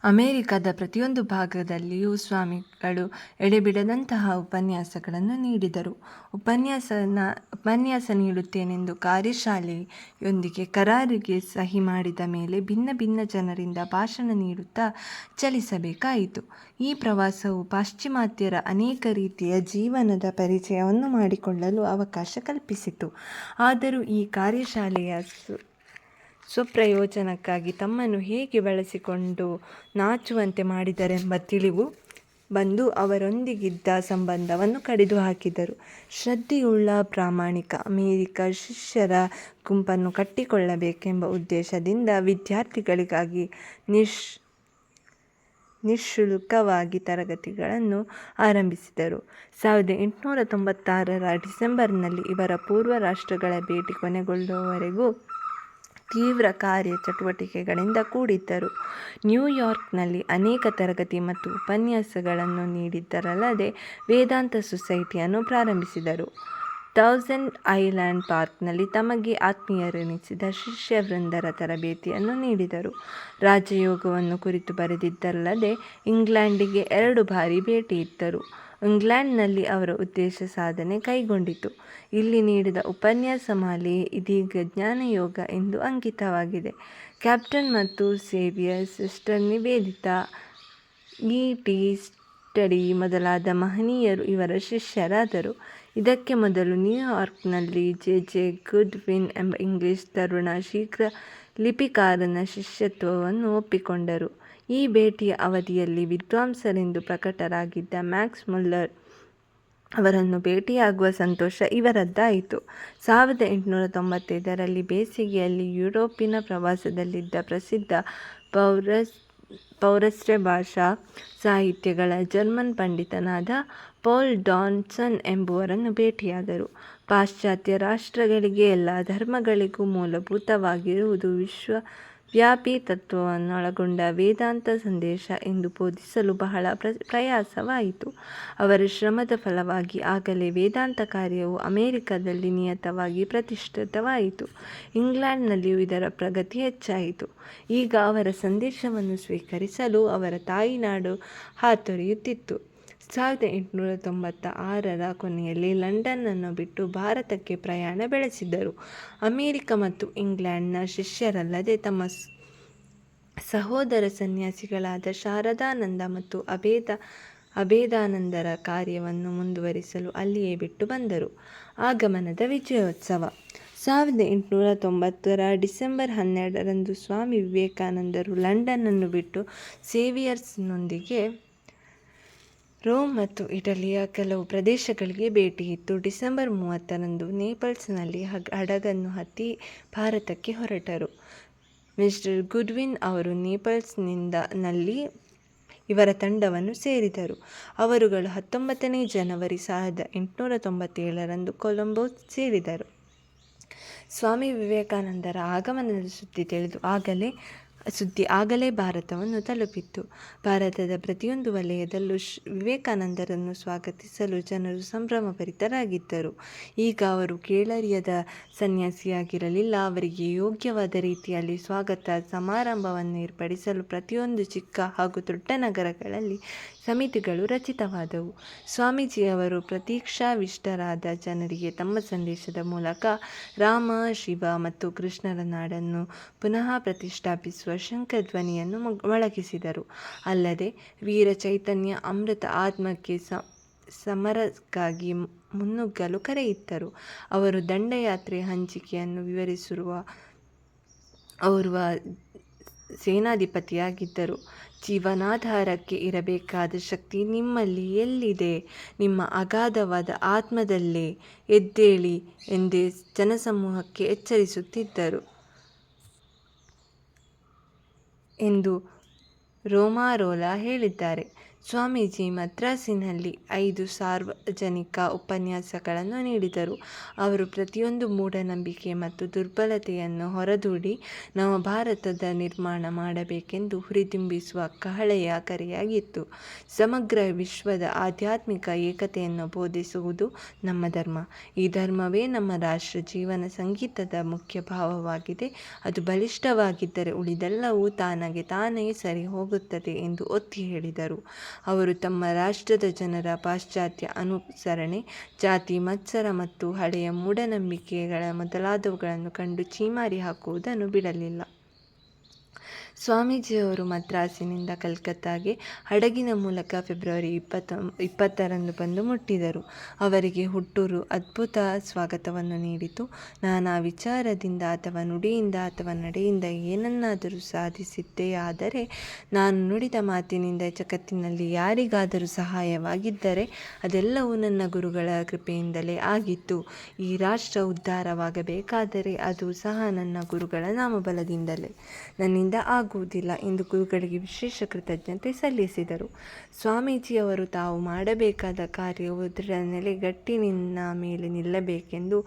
ಅಮೆರಿಕದ ಪ್ರತಿಯೊಂದು ಭಾಗದಲ್ಲಿಯೂ ಸ್ವಾಮಿಗಳು ಎಡೆಬಿಡದಂತಹ ಉಪನ್ಯಾಸಗಳನ್ನು ನೀಡಿದರು. ಉಪನ್ಯಾಸ ನೀಡುತ್ತೇನೆಂದು ಕಾರ್ಯಶಾಲೆಯೊಂದಿಗೆ ಕರಾರಿಗೆ ಸಹಿ ಮಾಡಿದ ಮೇಲೆ ಭಿನ್ನ ಭಿನ್ನ ಜನರಿಂದ ಭಾಷಣ ನೀಡುತ್ತಾ ಚಲಿಸಬೇಕಾಯಿತು. ಈ ಪ್ರವಾಸವು ಪಾಶ್ಚಿಮಾತ್ಯರ ಅನೇಕ ರೀತಿಯ ಜೀವನದ ಪರಿಚಯವನ್ನು ಮಾಡಿಕೊಳ್ಳಲು ಅವಕಾಶ ಕಲ್ಪಿಸಿತು. ಆದರೂ ಈ ಕಾರ್ಯಶಾಲೆಯ ಸ್ವಪ್ರಯೋಜನಕ್ಕಾಗಿ ತಮ್ಮನ್ನು ಹೇಗೆ ಬಳಸಿಕೊಂಡು ನಾಚುವಂತೆ ಮಾಡಿದರೆಂಬ ತಿಳಿವು ಬಂದು ಅವರೊಂದಿಗಿದ್ದ ಸಂಬಂಧವನ್ನು ಕಡಿದು ಹಾಕಿದರು. ಶ್ರದ್ಧೆಯುಳ್ಳ ಪ್ರಾಮಾಣಿಕ ಅಮೆರಿಕ ಶಿಷ್ಯರ ಗುಂಪನ್ನು ಕಟ್ಟಿಕೊಳ್ಳಬೇಕೆಂಬ ಉದ್ದೇಶದಿಂದ ವಿದ್ಯಾರ್ಥಿಗಳಿಗಾಗಿ ನಿಶ್ಶುಲ್ಕವಾಗಿ ತರಗತಿಗಳನ್ನು ಆರಂಭಿಸಿದರು. 1896 ಡಿಸೆಂಬರ್ನಲ್ಲಿ ಇವರ ಪೂರ್ವ ರಾಷ್ಟ್ರಗಳ ಭೇಟಿ ಕೊನೆಗೊಳ್ಳುವವರೆಗೂ ತೀವ್ರ ಕಾರ್ಯ ಚಟುವಟಿಕೆಗಳಿಂದ ಕೂಡಿದ್ದರು. ನ್ಯೂಯಾರ್ಕ್ನಲ್ಲಿ ಅನೇಕ ತರಗತಿ ಮತ್ತು ಉಪನ್ಯಾಸಗಳನ್ನು ನೀಡಿದ್ದರಲ್ಲದೆ ವೇದಾಂತ ಸೊಸೈಟಿಯನ್ನು ಪ್ರಾರಂಭಿಸಿದರು. 1000 ಐಲ್ಯಾಂಡ್ ಪಾರ್ಕ್ನಲ್ಲಿ ತಮಗೆ ಆತ್ಮೀಯರೆನಿಸಿದ ಶಿಷ್ಯವೃಂದರ ತರಬೇತಿಯನ್ನು ನೀಡಿದರು. ರಾಜಯೋಗವನ್ನು ಕುರಿತು ಬರೆದಿದ್ದರಲ್ಲದೆ ಇಂಗ್ಲೆಂಡಿಗೆ 2 ಬಾರಿ ಭೇಟಿಯಿತ್ತರು. ಇಂಗ್ಲೆಂಡ್ನಲ್ಲಿ ಅವರ ಉದ್ದೇಶ ಸಾಧನೆ ಕೈಗೊಂಡಿತು. ಇಲ್ಲಿ ನೀಡಿದ ಉಪನ್ಯಾಸ ಮಾಲೆಯೇ ಇದೀಗ ಜ್ಞಾನಯೋಗ ಎಂದು ಅಂಕಿತವಾಗಿದೆ. ಕ್ಯಾಪ್ಟನ್ ಮತ್ತು Sevier sister Nivedita, E. T. Sturdy ಮೊದಲಾದ ಮಹನೀಯರು ಇವರ ಶಿಷ್ಯರಾದರು. ಇದಕ್ಕೆ ಮೊದಲು ನ್ಯೂಯಾರ್ಕ್ನಲ್ಲಿ ಜೆ. ಜೆ. ಗುಡ್ವಿನ್ ಎಂಬ ಇಂಗ್ಲಿಷ್ ತರುಣ ಶೀಘ್ರ ಲಿಪಿಕಾರನ ಶಿಷ್ಯತ್ವವನ್ನು ಒಪ್ಪಿಕೊಂಡರು. ಈ ಭೇಟಿಯ ಅವಧಿಯಲ್ಲಿ ವಿದ್ವಾಂಸರೆಂದು ಪ್ರಕಟರಾಗಿದ್ದ ಮ್ಯಾಕ್ಸ್ ಮುಲ್ಲರ್ ಅವರನ್ನು ಭೇಟಿಯಾಗುವ ಸಂತೋಷ ಇವರದ್ದಾಯಿತು. 1895ರಲ್ಲಿ ಬೇಸಿಗೆಯಲ್ಲಿ ಯುರೋಪಿನ ಪ್ರವಾಸದಲ್ಲಿದ್ದ ಪ್ರಸಿದ್ಧ ಪೌರಸ್ತ್ಯ ಭಾಷಾ ಸಾಹಿತ್ಯಗಳ ಜರ್ಮನ್ ಪಂಡಿತನಾದ ಪೌಲ್ ಡಾನ್ಸನ್ ಎಂಬುವರನ್ನು ಭೇಟಿಯಾದರು. ಪಾಶ್ಚಾತ್ಯ ರಾಷ್ಟ್ರಗಳಿಗೆ ಎಲ್ಲ ಧರ್ಮಗಳಿಗೂ ಮೂಲಭೂತವಾಗಿರುವುದು ವಿಶ್ವವ್ಯಾಪಿ ತತ್ವವನ್ನೊಳಗೊಂಡ ವೇದಾಂತ ಸಂದೇಶ ಎಂದು ಬೋಧಿಸಲು ಬಹಳ ಪ್ರಯಾಸವಾಯಿತು. ಅವರ ಶ್ರಮದ ಫಲವಾಗಿ ಆಗಲೇ ವೇದಾಂತ ಕಾರ್ಯವು ಅಮೆರಿಕದಲ್ಲಿ ನಿಯತವಾಗಿ ಪ್ರತಿಷ್ಠಿತವಾಯಿತು. ಇಂಗ್ಲೆಂಡ್ನಲ್ಲಿಯೂ ಇದರ ಪ್ರಗತಿ ಹೆಚ್ಚಾಯಿತು. ಈಗ ಅವರ ಸಂದೇಶವನ್ನು ಸ್ವೀಕರಿಸಲು ಅವರ ತಾಯಿನಾಡು ಹಾತೊರೆಯುತ್ತಿತ್ತು. 1896ರ ಕೊನೆಯಲ್ಲಿ ಲಂಡನ್ನನ್ನು ಬಿಟ್ಟು ಭಾರತಕ್ಕೆ ಪ್ರಯಾಣ ಬೆಳೆಸಿದರು. ಅಮೆರಿಕ ಮತ್ತು ಇಂಗ್ಲೆಂಡ್ನ ಶಿಷ್ಯರಲ್ಲದೆ ತಮ್ಮ ಸಹೋದರ ಸನ್ಯಾಸಿಗಳಾದ ಶಾರದಾನಂದ ಮತ್ತು ಅಭೇದಾನಂದರ ಕಾರ್ಯವನ್ನು ಮುಂದುವರಿಸಲು ಅಲ್ಲಿಯೇ ಬಿಟ್ಟು ಬಂದರು. ಆಗಮನದ ವಿಜಯೋತ್ಸವ 1890ರ ಡಿಸೆಂಬರ್ 12ರಂದು ಸ್ವಾಮಿ ವಿವೇಕಾನಂದರು ಲಂಡನ್ನನ್ನು ಬಿಟ್ಟು ಸೇವಿಯರ್ಸ್ನೊಂದಿಗೆ ರೋಮ್ ಮತ್ತು ಇಟಲಿಯ ಕೆಲವು ಪ್ರದೇಶಗಳಿಗೆ ಭೇಟಿಯಿತ್ತು. ಡಿಸೆಂಬರ್ 30ರಂದು ನೇಪಲ್ಸ್ನಲ್ಲಿ ಹಡಗನ್ನು ಹತ್ತಿ ಭಾರತಕ್ಕೆ ಹೊರಟರು. ಮಿಸ್ಟರ್ ಗುಡ್ವಿನ್ ಅವರು ನೇಪಲ್ಸ್ನಲ್ಲಿ ಇವರ ತಂಡವನ್ನು ಸೇರಿದರು. ಅವರುಗಳು 19ನೇ ಜನವರಿ 1897ರಂದು ಕೊಲಂಬೋ ಸೇರಿದರು. ಸ್ವಾಮಿ ವಿವೇಕಾನಂದರ ಆಗಮನದ ಸುದ್ದಿ ಆಗಲೇ ಭಾರತವನ್ನು ತಲುಪಿತ್ತು. ಭಾರತದ ಪ್ರತಿಯೊಂದು ವಲಯದಲ್ಲೂ ವಿವೇಕಾನಂದರನ್ನು ಸ್ವಾಗತಿಸಲು ಜನರು ಸಂಭ್ರಮಭರಿತರಾಗಿದ್ದರು. ಈಗ ಅವರು ಕೇಳರಿಯದ ಸನ್ಯಾಸಿಯಾಗಿರಲಿಲ್ಲ. ಅವರಿಗೆ ಯೋಗ್ಯವಾದ ರೀತಿಯಲ್ಲಿ ಸ್ವಾಗತ ಸಮಾರಂಭವನ್ನು ಏರ್ಪಡಿಸಲು ಪ್ರತಿಯೊಂದು ಚಿಕ್ಕ ಹಾಗೂ ದೊಡ್ಡ ನಗರಗಳಲ್ಲಿ ಸಮಿತಿಗಳು ರಚಿತವಾದವು. ಸ್ವಾಮೀಜಿಯವರು ಪ್ರತೀಕ್ಷಾವಿಷ್ಟರಾದ ಜನರಿಗೆ ತಮ್ಮ ಸಂದೇಶದ ಮೂಲಕ ರಾಮ, ಶಿವ ಮತ್ತು ಕೃಷ್ಣರ ನಾಡನ್ನು ಪುನಃ ಪ್ರತಿಷ್ಠಾಪಿಸುವ ಶಂಖಧ್ವನಿಯನ್ನು ಮೊಳಗಿಸಿದರು. ಅಲ್ಲದೆ ವೀರ ಚೈತನ್ಯ ಅಮೃತ ಆತ್ಮಕ್ಕೆ ಸಮರಕ್ಕಾಗಿ ಮುನ್ನುಗ್ಗಲು ಕರೆಯಿತ್ತರು. ಅವರು ದಂಡಯಾತ್ರೆ ಹಂಚಿಕೆಯನ್ನು ವಿವರಿಸಿರುವ ಓರ್ವ ಸೇನಾಧಿಪತಿಯಾಗಿದ್ದರು. ಜೀವನಾಧಾರಕ್ಕೆ ಇರಬೇಕಾದ ಶಕ್ತಿ ನಿಮ್ಮಲ್ಲಿ ಎಲ್ಲಿದೆ? ನಿಮ್ಮ ಅಗಾಧವಾದ ಆತ್ಮದಲ್ಲೇ. ಎದ್ದೇಳಿ ಎಂದೇ ಜನಸಮೂಹಕ್ಕೆ ಎಚ್ಚರಿಸುತ್ತಿದ್ದರು ಎಂದು ರೋಮಾರೋಲಾ ಹೇಳಿದ್ದಾರೆ. ಸ್ವಾಮೀಜಿ ಮದ್ರಾಸಿನಲ್ಲಿ 5 ಸಾರ್ವಜನಿಕ ಉಪನ್ಯಾಸಗಳನ್ನು ನೀಡಿದರು. ಅವರು ಪ್ರತಿಯೊಂದು ಮೂಢನಂಬಿಕೆ ಮತ್ತು ದುರ್ಬಲತೆಯನ್ನು ಹೊರದೂಡಿ ನವಭಾರತದ ನಿರ್ಮಾಣ ಮಾಡಬೇಕೆಂದು ಹುರಿದುಂಬಿಸುವ ಕಹಳೆಯ ಕರೆಯಾಗಿತ್ತು. ಸಮಗ್ರ ವಿಶ್ವದ ಆಧ್ಯಾತ್ಮಿಕ ಏಕತೆಯನ್ನು ಬೋಧಿಸುವುದು ನಮ್ಮ ಧರ್ಮ. ಈ ಧರ್ಮವೇ ನಮ್ಮ ರಾಷ್ಟ್ರ ಜೀವನ ಸಂಗೀತದ ಮುಖ್ಯ ಭಾವವಾಗಿದೆ. ಅದು ಬಲಿಷ್ಠವಾಗಿದ್ದರೆ ಉಳಿದೆಲ್ಲವೂ ತಾನಾಗೆ ತಾನೇ ಸರಿ ಹೋಗುತ್ತದೆ ಎಂದು ಒತ್ತಿ ಹೇಳಿದರು. ಅವರು ತಮ್ಮ ರಾಷ್ಟ್ರದ ಜನರ ಪಾಶ್ಚಾತ್ಯ ಅನುಸರಣೆ, ಜಾತಿ ಮತ್ಸರ ಮತ್ತು ಹಳೆಯ ಮೂಢನಂಬಿಕೆಗಳ ಮೊದಲಾದವುಗಳನ್ನು ಕಂಡು ಛೀಮಾರಿ ಹಾಕುವುದನ್ನು ಬಿಡಲಿಲ್ಲ. ಸ್ವಾಮೀಜಿಯವರು ಮದ್ರಾಸಿನಿಂದ ಕಲ್ಕತ್ತಾಗೆ ಹಡಗಿನ ಮೂಲಕ ಫೆಬ್ರವರಿ 20ರಂದು ಬಂದು ಮುಟ್ಟಿದರು. ಅವರಿಗೆ ಹುಟ್ಟೂರು ಅದ್ಭುತ ಸ್ವಾಗತವನ್ನು ನೀಡಿತು. ನಾನಾ ವಿಚಾರದಿಂದ ಅಥವಾ ನುಡಿಯಿಂದ ಅಥವಾ ನಡೆಯಿಂದ ಏನನ್ನಾದರೂ ಸಾಧಿಸಿದ್ದೇ ಆದರೆ, ನಾನು ನುಡಿದ ಮಾತಿನಿಂದ ಜಗತ್ತಿನಲ್ಲಿ ಯಾರಿಗಾದರೂ ಸಹಾಯವಾಗಿದ್ದರೆ ಅದೆಲ್ಲವೂ ನನ್ನ ಗುರುಗಳ ಕೃಪೆಯಿಂದಲೇ ಆಗಿತ್ತು. ಈ ರಾಷ್ಟ್ರ ಉದ್ಧಾರವಾಗಬೇಕಾದರೆ ಅದು ಸಹ ನನ್ನ ಗುರುಗಳ ನಾಮಬಲದಿಂದಲೇ, ನನ್ನಿಂದ ಆಗುವುದಿಲ್ಲ ಎಂದು ಗುರುಗಳಿಗೆ ವಿಶೇಷ ಕೃತಜ್ಞತೆ ಸಲ್ಲಿಸಿದರು. ಸ್ವಾಮೀಜಿಯವರು ತಾವು ಮಾಡಬೇಕಾದ ಕಾರ್ಯವು ದೃಢ ನೆಲೆಗಟ್ಟಿನ ಮೇಲೆ ನಿಲ್ಲಬೇಕೆಂದು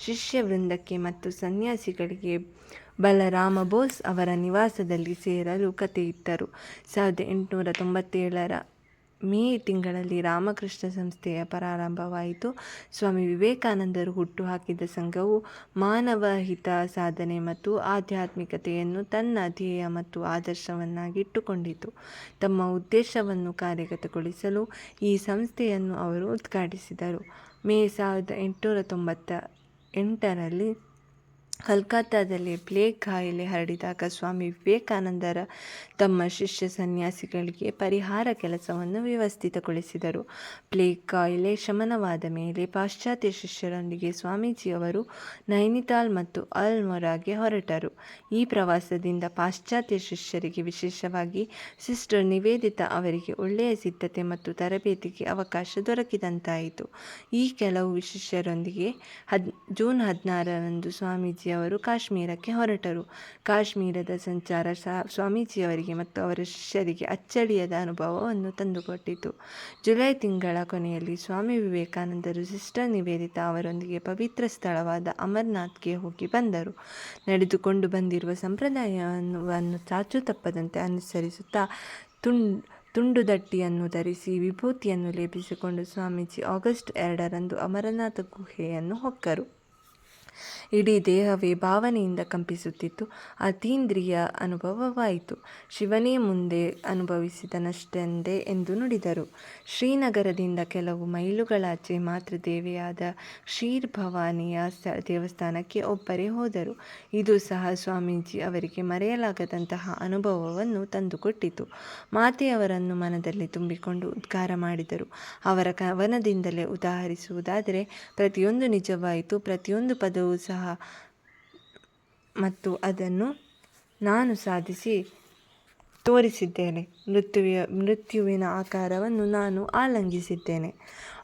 ಶಿಷ್ಯವೃಂದಕ್ಕೆ ಮತ್ತು ಸನ್ಯಾಸಿಗಳಿಗೆ ಬಲರಾಮ ಬೋಸ್ ಅವರ ನಿವಾಸದಲ್ಲಿ ಸೇರಲು ಕತೆಯಿತ್ತರು. 1897ರ ಮೇ ತಿಂಗಳಲ್ಲಿ ರಾಮಕೃಷ್ಣ ಸಂಸ್ಥೆಯ ಪ್ರಾರಂಭವಾಯಿತು. ಸ್ವಾಮಿ ವಿವೇಕಾನಂದರು ಹುಟ್ಟುಹಾಕಿದ ಸಂಘವು ಮಾನವ ಹಿತ ಸಾಧನೆ ಮತ್ತು ಆಧ್ಯಾತ್ಮಿಕತೆಯನ್ನು ತನ್ನ ಧ್ಯೇಯ ಮತ್ತು ಆದರ್ಶವನ್ನಾಗಿಟ್ಟುಕೊಂಡಿತು. ತಮ್ಮ ಉದ್ದೇಶವನ್ನು ಕಾರ್ಯಗತಗೊಳಿಸಲು ಈ ಸಂಸ್ಥೆಯನ್ನು ಅವರು ಉದ್ಘಾಟಿಸಿದರು. ಮೇ 1898ರಲ್ಲಿ ಕಲ್ಕತ್ತಾದಲ್ಲಿ ಪ್ಲೇಗ್ ಕಾಯಿಲೆ ಹರಡಿದಾಗ ಸ್ವಾಮಿ ವಿವೇಕಾನಂದರ ತಮ್ಮ ಶಿಷ್ಯ ಸನ್ಯಾಸಿಗಳಿಗೆ ಪರಿಹಾರ ಕೆಲಸವನ್ನು ವ್ಯವಸ್ಥಿತಗೊಳಿಸಿದರು. ಪ್ಲೇಗ್ ಕಾಯಿಲೆ ಶಮನವಾದ ಮೇಲೆ ಪಾಶ್ಚಾತ್ಯ ಶಿಷ್ಯರೊಂದಿಗೆ ಸ್ವಾಮೀಜಿಯವರು ನೈನಿತಾಲ್ ಮತ್ತು ಅಲ್ಮೊರಾಗೆ ಹೊರಟರು. ಈ ಪ್ರವಾಸದಿಂದ ಪಾಶ್ಚಾತ್ಯ ಶಿಷ್ಯರಿಗೆ, ವಿಶೇಷವಾಗಿ ಸಿಸ್ಟರ್ ನಿವೇದಿತಾ ಅವರಿಗೆ ಒಳ್ಳೆಯ ಸಿದ್ಧತೆ ಮತ್ತು ತರಬೇತಿಗೆ ಅವಕಾಶ ದೊರಕಿದಂತಾಯಿತು. ಈ ಕೆಲವು ಶಿಷ್ಯರೊಂದಿಗೆ ಜೂನ್ 16ರಂದು ಸ್ವಾಮೀಜಿಯವರು ಕಾಶ್ಮೀರಕ್ಕೆ ಹೊರಟರು. ಕಾಶ್ಮೀರದ ಸಂಚಾರ ಸ್ವಾಮೀಜಿಯವರಿಗೆ ಮತ್ತು ಅವರ ಶಿಷ್ಯರಿಗೆ ಅಚ್ಚಳಿಯದ ಅನುಭವವನ್ನು ತಂದುಕೊಟ್ಟಿತು. ಜುಲೈ ತಿಂಗಳ ಕೊನೆಯಲ್ಲಿ ಸ್ವಾಮಿ ವಿವೇಕಾನಂದರು ಸಿಸ್ಟರ್ ನಿವೇದಿತಾ ಅವರೊಂದಿಗೆ ಪವಿತ್ರ ಸ್ಥಳವಾದ ಅಮರನಾಥ್ಗೆ ಹೋಗಿ ಬಂದರು. ನಡೆದುಕೊಂಡು ಬಂದಿರುವ ಸಂಪ್ರದಾಯವನ್ನು ಚಾಚೂ ತಪ್ಪದಂತೆ ಅನುಸರಿಸುತ್ತಾ ತುಂಡುದಟ್ಟಿಯನ್ನು ಧರಿಸಿ ವಿಭೂತಿಯನ್ನು ಲೇಪಿಸಿಕೊಂಡು ಸ್ವಾಮೀಜಿ ಆಗಸ್ಟ್ 2ರಂದು ಅಮರನಾಥ ಗುಹೆಯನ್ನು ಹೊಕ್ಕರು. ಇಡೀ ದೇಹವೇ ಭಾವನೆಯಿಂದ ಕಂಪಿಸುತ್ತಿತ್ತು. ಅತೀಂದ್ರಿಯ ಅನುಭವವಾಯಿತು. ಶಿವನೇ ಮುಂದೆ ಅನುಭವಿಸಿದನಷ್ಟೆಂದೇ ಎಂದು ನುಡಿದರು. ಶ್ರೀನಗರದಿಂದ ಕೆಲವು ಮೈಲುಗಳಾಚೆ ಮಾತೃದೇವಿಯಾದ ಕ್ಷೀರ್ ಭವಾನಿಯ ದೇವಸ್ಥಾನಕ್ಕೆ ಒಬ್ಬರೇ ಹೋದರು. ಇದು ಸಹ ಸ್ವಾಮೀಜಿ ಅವರಿಗೆ ಮರೆಯಲಾಗದಂತಹ ಅನುಭವವನ್ನು ತಂದುಕೊಟ್ಟಿತು. ಮಾತೆಯವರನ್ನು ಮನದಲ್ಲಿ ತುಂಬಿಕೊಂಡು ಉದ್ಗಾರ ಮಾಡಿದರು. ಅವರ ಕವನದಿಂದಲೇ ಉದಾಹರಿಸುವುದಾದರೆ, ಪ್ರತಿಯೊಂದು ನಿಜವಾಯಿತು, ಪ್ರತಿಯೊಂದು ಪದವೂ ಸಹ, ಮತ್ತು ಅದನ್ನು ನಾನು ಸಾಧಿಸಿ ತೋರಿಸಿದ್ದೇನೆ. ಮೃತ್ಯುವಿನ ಆಕಾರವನ್ನು ನಾನು ಆಲಂಘಿಸಿದ್ದೇನೆ.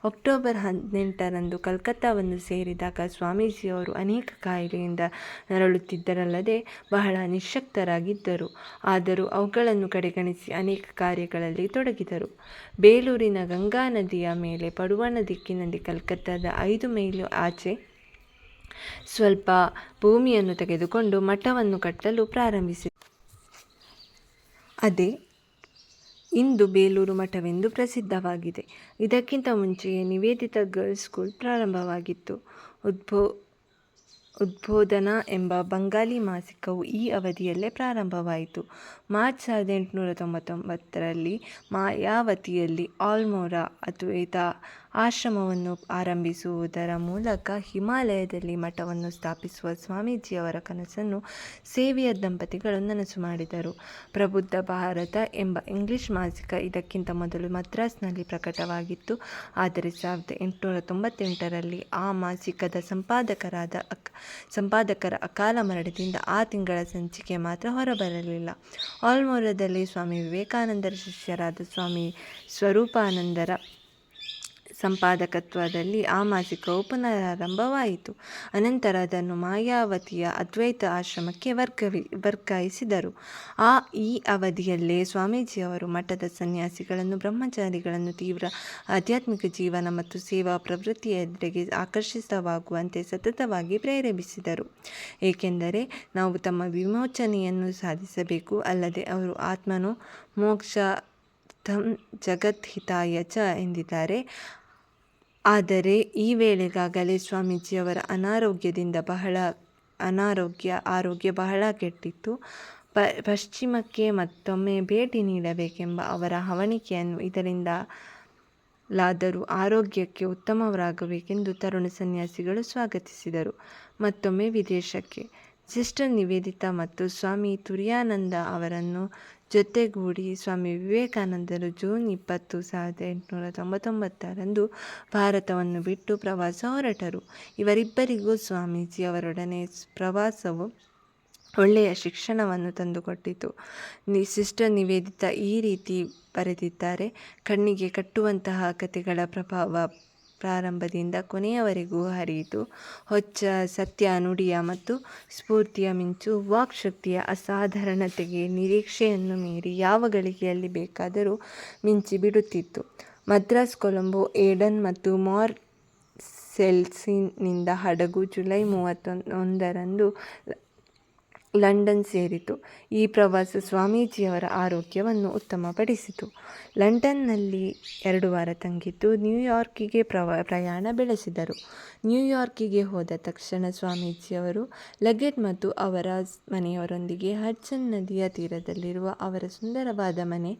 ಅಕ್ಟೋಬರ್ 18ರಂದು ಕಲ್ಕತ್ತಾವನ್ನು ಸೇರಿದಾಗ ಸ್ವಾಮೀಜಿಯವರು ಅನೇಕ ಕಾಯಿಲೆಯಿಂದ ನರಳುತ್ತಿದ್ದರಲ್ಲದೆ ಬಹಳ ನಿಶ್ಶಕ್ತರಾಗಿದ್ದರು. ಆದರೂ ಅವುಗಳನ್ನು ಕಡೆಗಣಿಸಿ ಅನೇಕ ಕಾರ್ಯಗಳಲ್ಲಿ ತೊಡಗಿದರು. ಬೇಲೂರಿನ ಗಂಗಾ ನದಿಯ ಮೇಲೆ ಪಡುವಣ ದಿಕ್ಕಿನಲ್ಲಿ ಕಲ್ಕತ್ತಾದ 5 ಮೈಲು ಆಚೆ ಸ್ವಲ್ಪ ಭೂಮಿಯನ್ನು ತೆಗೆದುಕೊಂಡು ಮಠವನ್ನು ಕಟ್ಟಲು ಪ್ರಾರಂಭಿಸಿದರು. ಅದೇ ಇಂದು ಬೇಲೂರು ಮಠವೆಂದು ಪ್ರಸಿದ್ಧವಾಗಿದೆ. ಇದಕ್ಕಿಂತ ಮುಂಚೆಯೇ ನಿವೇದಿತಾ ಗರ್ಲ್ಸ್ ಸ್ಕೂಲ್ ಪ್ರಾರಂಭವಾಗಿತ್ತು. ಉದ್ಬೋಧನಾ ಎಂಬ ಬಂಗಾಲಿ ಮಾಸಿಕವು ಈ ಅವಧಿಯಲ್ಲೇ ಪ್ರಾರಂಭವಾಯಿತು. ಮಾರ್ಚ್ 1899ರಲ್ಲಿ ಮಾಯಾವತಿಯಲ್ಲಿ ಆಲ್ಮೋರಾ ಅದ್ವೈತ ಆಶ್ರಮವನ್ನು ಆರಂಭಿಸುವುದರ ಮೂಲಕ ಹಿಮಾಲಯದಲ್ಲಿ ಮಠವನ್ನು ಸ್ಥಾಪಿಸುವ ಸ್ವಾಮೀಜಿಯವರ ಕನಸನ್ನು ಸೇವಿಯರ್ ದಂಪತಿಗಳು ನನಸು ಮಾಡಿದರು. ಪ್ರಬುದ್ಧ ಭಾರತ ಎಂಬ ಇಂಗ್ಲಿಷ್ ಮಾಸಿಕ ಇದಕ್ಕಿಂತ ಮೊದಲು ಮದ್ರಾಸ್ನಲ್ಲಿ ಪ್ರಕಟವಾಗಿತ್ತು. ಆದರೆ 1898ರಲ್ಲಿ ಆ ಮಾಸಿಕದ ಸಂಪಾದಕರ ಅಕಾಲ ಮರಣದಿಂದ ಆ ತಿಂಗಳ ಸಂಚಿಕೆ ಮಾತ್ರ ಹೊರಬರಲಿಲ್ಲ. ಆಲ್ಮೋರಾದಲ್ಲಿ ಸ್ವಾಮಿ ವಿವೇಕಾನಂದರ ಶಿಷ್ಯರಾದ ಸ್ವಾಮಿ ಸ್ವರೂಪಾನಂದರ ಸಂಪಾದಕತ್ವದಲ್ಲಿ ಆ ಮಾಸಿಕವು ಪುನರಾರಂಭವಾಯಿತು. ಅನಂತರ ಅದನ್ನು ಮಾಯಾವತಿಯ ಅದ್ವೈತ ಆಶ್ರಮಕ್ಕೆ ವರ್ಗಾಯಿಸಿದರು. ಈ ಅವಧಿಯಲ್ಲೇ ಸ್ವಾಮೀಜಿಯವರು ಮಠದ ಸನ್ಯಾಸಿಗಳನ್ನು, ಬ್ರಹ್ಮಚಾರಿಗಳನ್ನು ತೀವ್ರ ಆಧ್ಯಾತ್ಮಿಕ ಜೀವನ ಮತ್ತು ಸೇವಾ ಪ್ರವೃತ್ತಿಯೆಡೆಗೆ ಆಕರ್ಷಿತವಾಗುವಂತೆ ಸತತವಾಗಿ ಪ್ರೇರೇಪಿಸಿದರು. ಏಕೆಂದರೆ ನಾವು ತಮ್ಮ ವಿಮೋಚನೆಯನ್ನು ಸಾಧಿಸಬೇಕು, ಅಲ್ಲದೆ ಅವರು ಆತ್ಮನೋ ಮೋಕ್ಷಾರ್ಥಂ ಜಗದ್ಹಿತಾಯ ಚ ಎಂದಿದ್ದಾರೆ. ಆದರೆ ಈ ವೇಳೆಗಾಗಲೇ ಸ್ವಾಮೀಜಿಯವರ ಆರೋಗ್ಯ ಬಹಳ ಕೆಟ್ಟಿತ್ತು. ಪಶ್ಚಿಮಕ್ಕೆ ಮತ್ತೊಮ್ಮೆ ಭೇಟಿ ನೀಡಬೇಕೆಂಬ ಅವರ ಹವಣಿಕೆಯನ್ನು ಇದರಿಂದಲಾದರೂ ಆರೋಗ್ಯಕ್ಕೆ ಉತ್ತಮವಾಗಬೇಕೆಂದು ತರುಣ ಸನ್ಯಾಸಿಗಳು ಸ್ವಾಗತಿಸಿದರು. ಮತ್ತೊಮ್ಮೆ ವಿದೇಶಕ್ಕೆ ಸಿಸ್ಟರ್ ನಿವೇದಿತಾ ಮತ್ತು ಸ್ವಾಮಿ ತುರಿಯಾನಂದ ಅವರನ್ನು ಜೊತೆಗೂಡಿ ಸ್ವಾಮಿ ವಿವೇಕಾನಂದರು ಜೂನ್ 20, 1899 ಭಾರತವನ್ನು ಬಿಟ್ಟು ಪ್ರವಾಸ ಹೊರಟರು. ಇವರಿಬ್ಬರಿಗೂ ಸ್ವಾಮೀಜಿ ಅವರೊಡನೆ ಪ್ರವಾಸವು ಒಳ್ಳೆಯ ಶಿಕ್ಷಣವನ್ನು ತಂದುಕೊಟ್ಟಿತು. ಸಿಸ್ಟರ್ ನಿವೇದಿತಾ ಈ ರೀತಿ ಬರೆದಿದ್ದಾರೆ: ಕಣ್ಣಿಗೆ ಕಟ್ಟುವಂತಹ ಕಥೆಗಳ ಪ್ರಭಾವ ಪ್ರಾರಂಭದಿಂದ ಕೊನೆಯವರೆಗೂ ಹರಿಯಿತು. ಹೊಚ್ಚ ಸತ್ಯ ನುಡಿಯ ಮತ್ತು ಸ್ಫೂರ್ತಿಯ ಮಿಂಚು ವಾಕ್ಶಕ್ತಿಯ ಅಸಾಧಾರಣತೆಗೆ ನಿರೀಕ್ಷೆಯನ್ನು ಮೀರಿ ಯಾವ ಗಳಿಗೆಯಲ್ಲಿ ಬೇಕಾದರೂ ಮಿಂಚಿ ಬಿಡುತ್ತಿತ್ತು. ಮದ್ರಾಸ್, ಕೊಲಂಬೋ, ಏಡನ್ ಮತ್ತು ಮಾರ್ಸೆಲ್ಸಿನಿಂದ ಹಡಗು ಜುಲೈ 31 ಲಂಡನ್ ಸೇರಿತು. ಈ ಪ್ರವಾಸ ಸ್ವಾಮೀಜಿಯವರ ಆರೋಗ್ಯವನ್ನು ಉತ್ತಮಪಡಿಸಿತು. ಲಂಡನ್ನಲ್ಲಿ 2 ವಾರ ತಂಗಿದ್ದು ನ್ಯೂಯಾರ್ಕಿಗೆ ಪ್ರಯಾಣ ಬೆಳೆಸಿದರು. ನ್ಯೂಯಾರ್ಕಿಗೆ ಹೋದ ತಕ್ಷಣ ಸ್ವಾಮೀಜಿಯವರು ಲಗೆಟ್ ಮತ್ತು ಅವರ ಮನೆಯವರೊಂದಿಗೆ ಹಡ್ಸನ್ ನದಿಯ ತೀರದಲ್ಲಿರುವ ಅವರ ಸುಂದರವಾದ ಮನೆ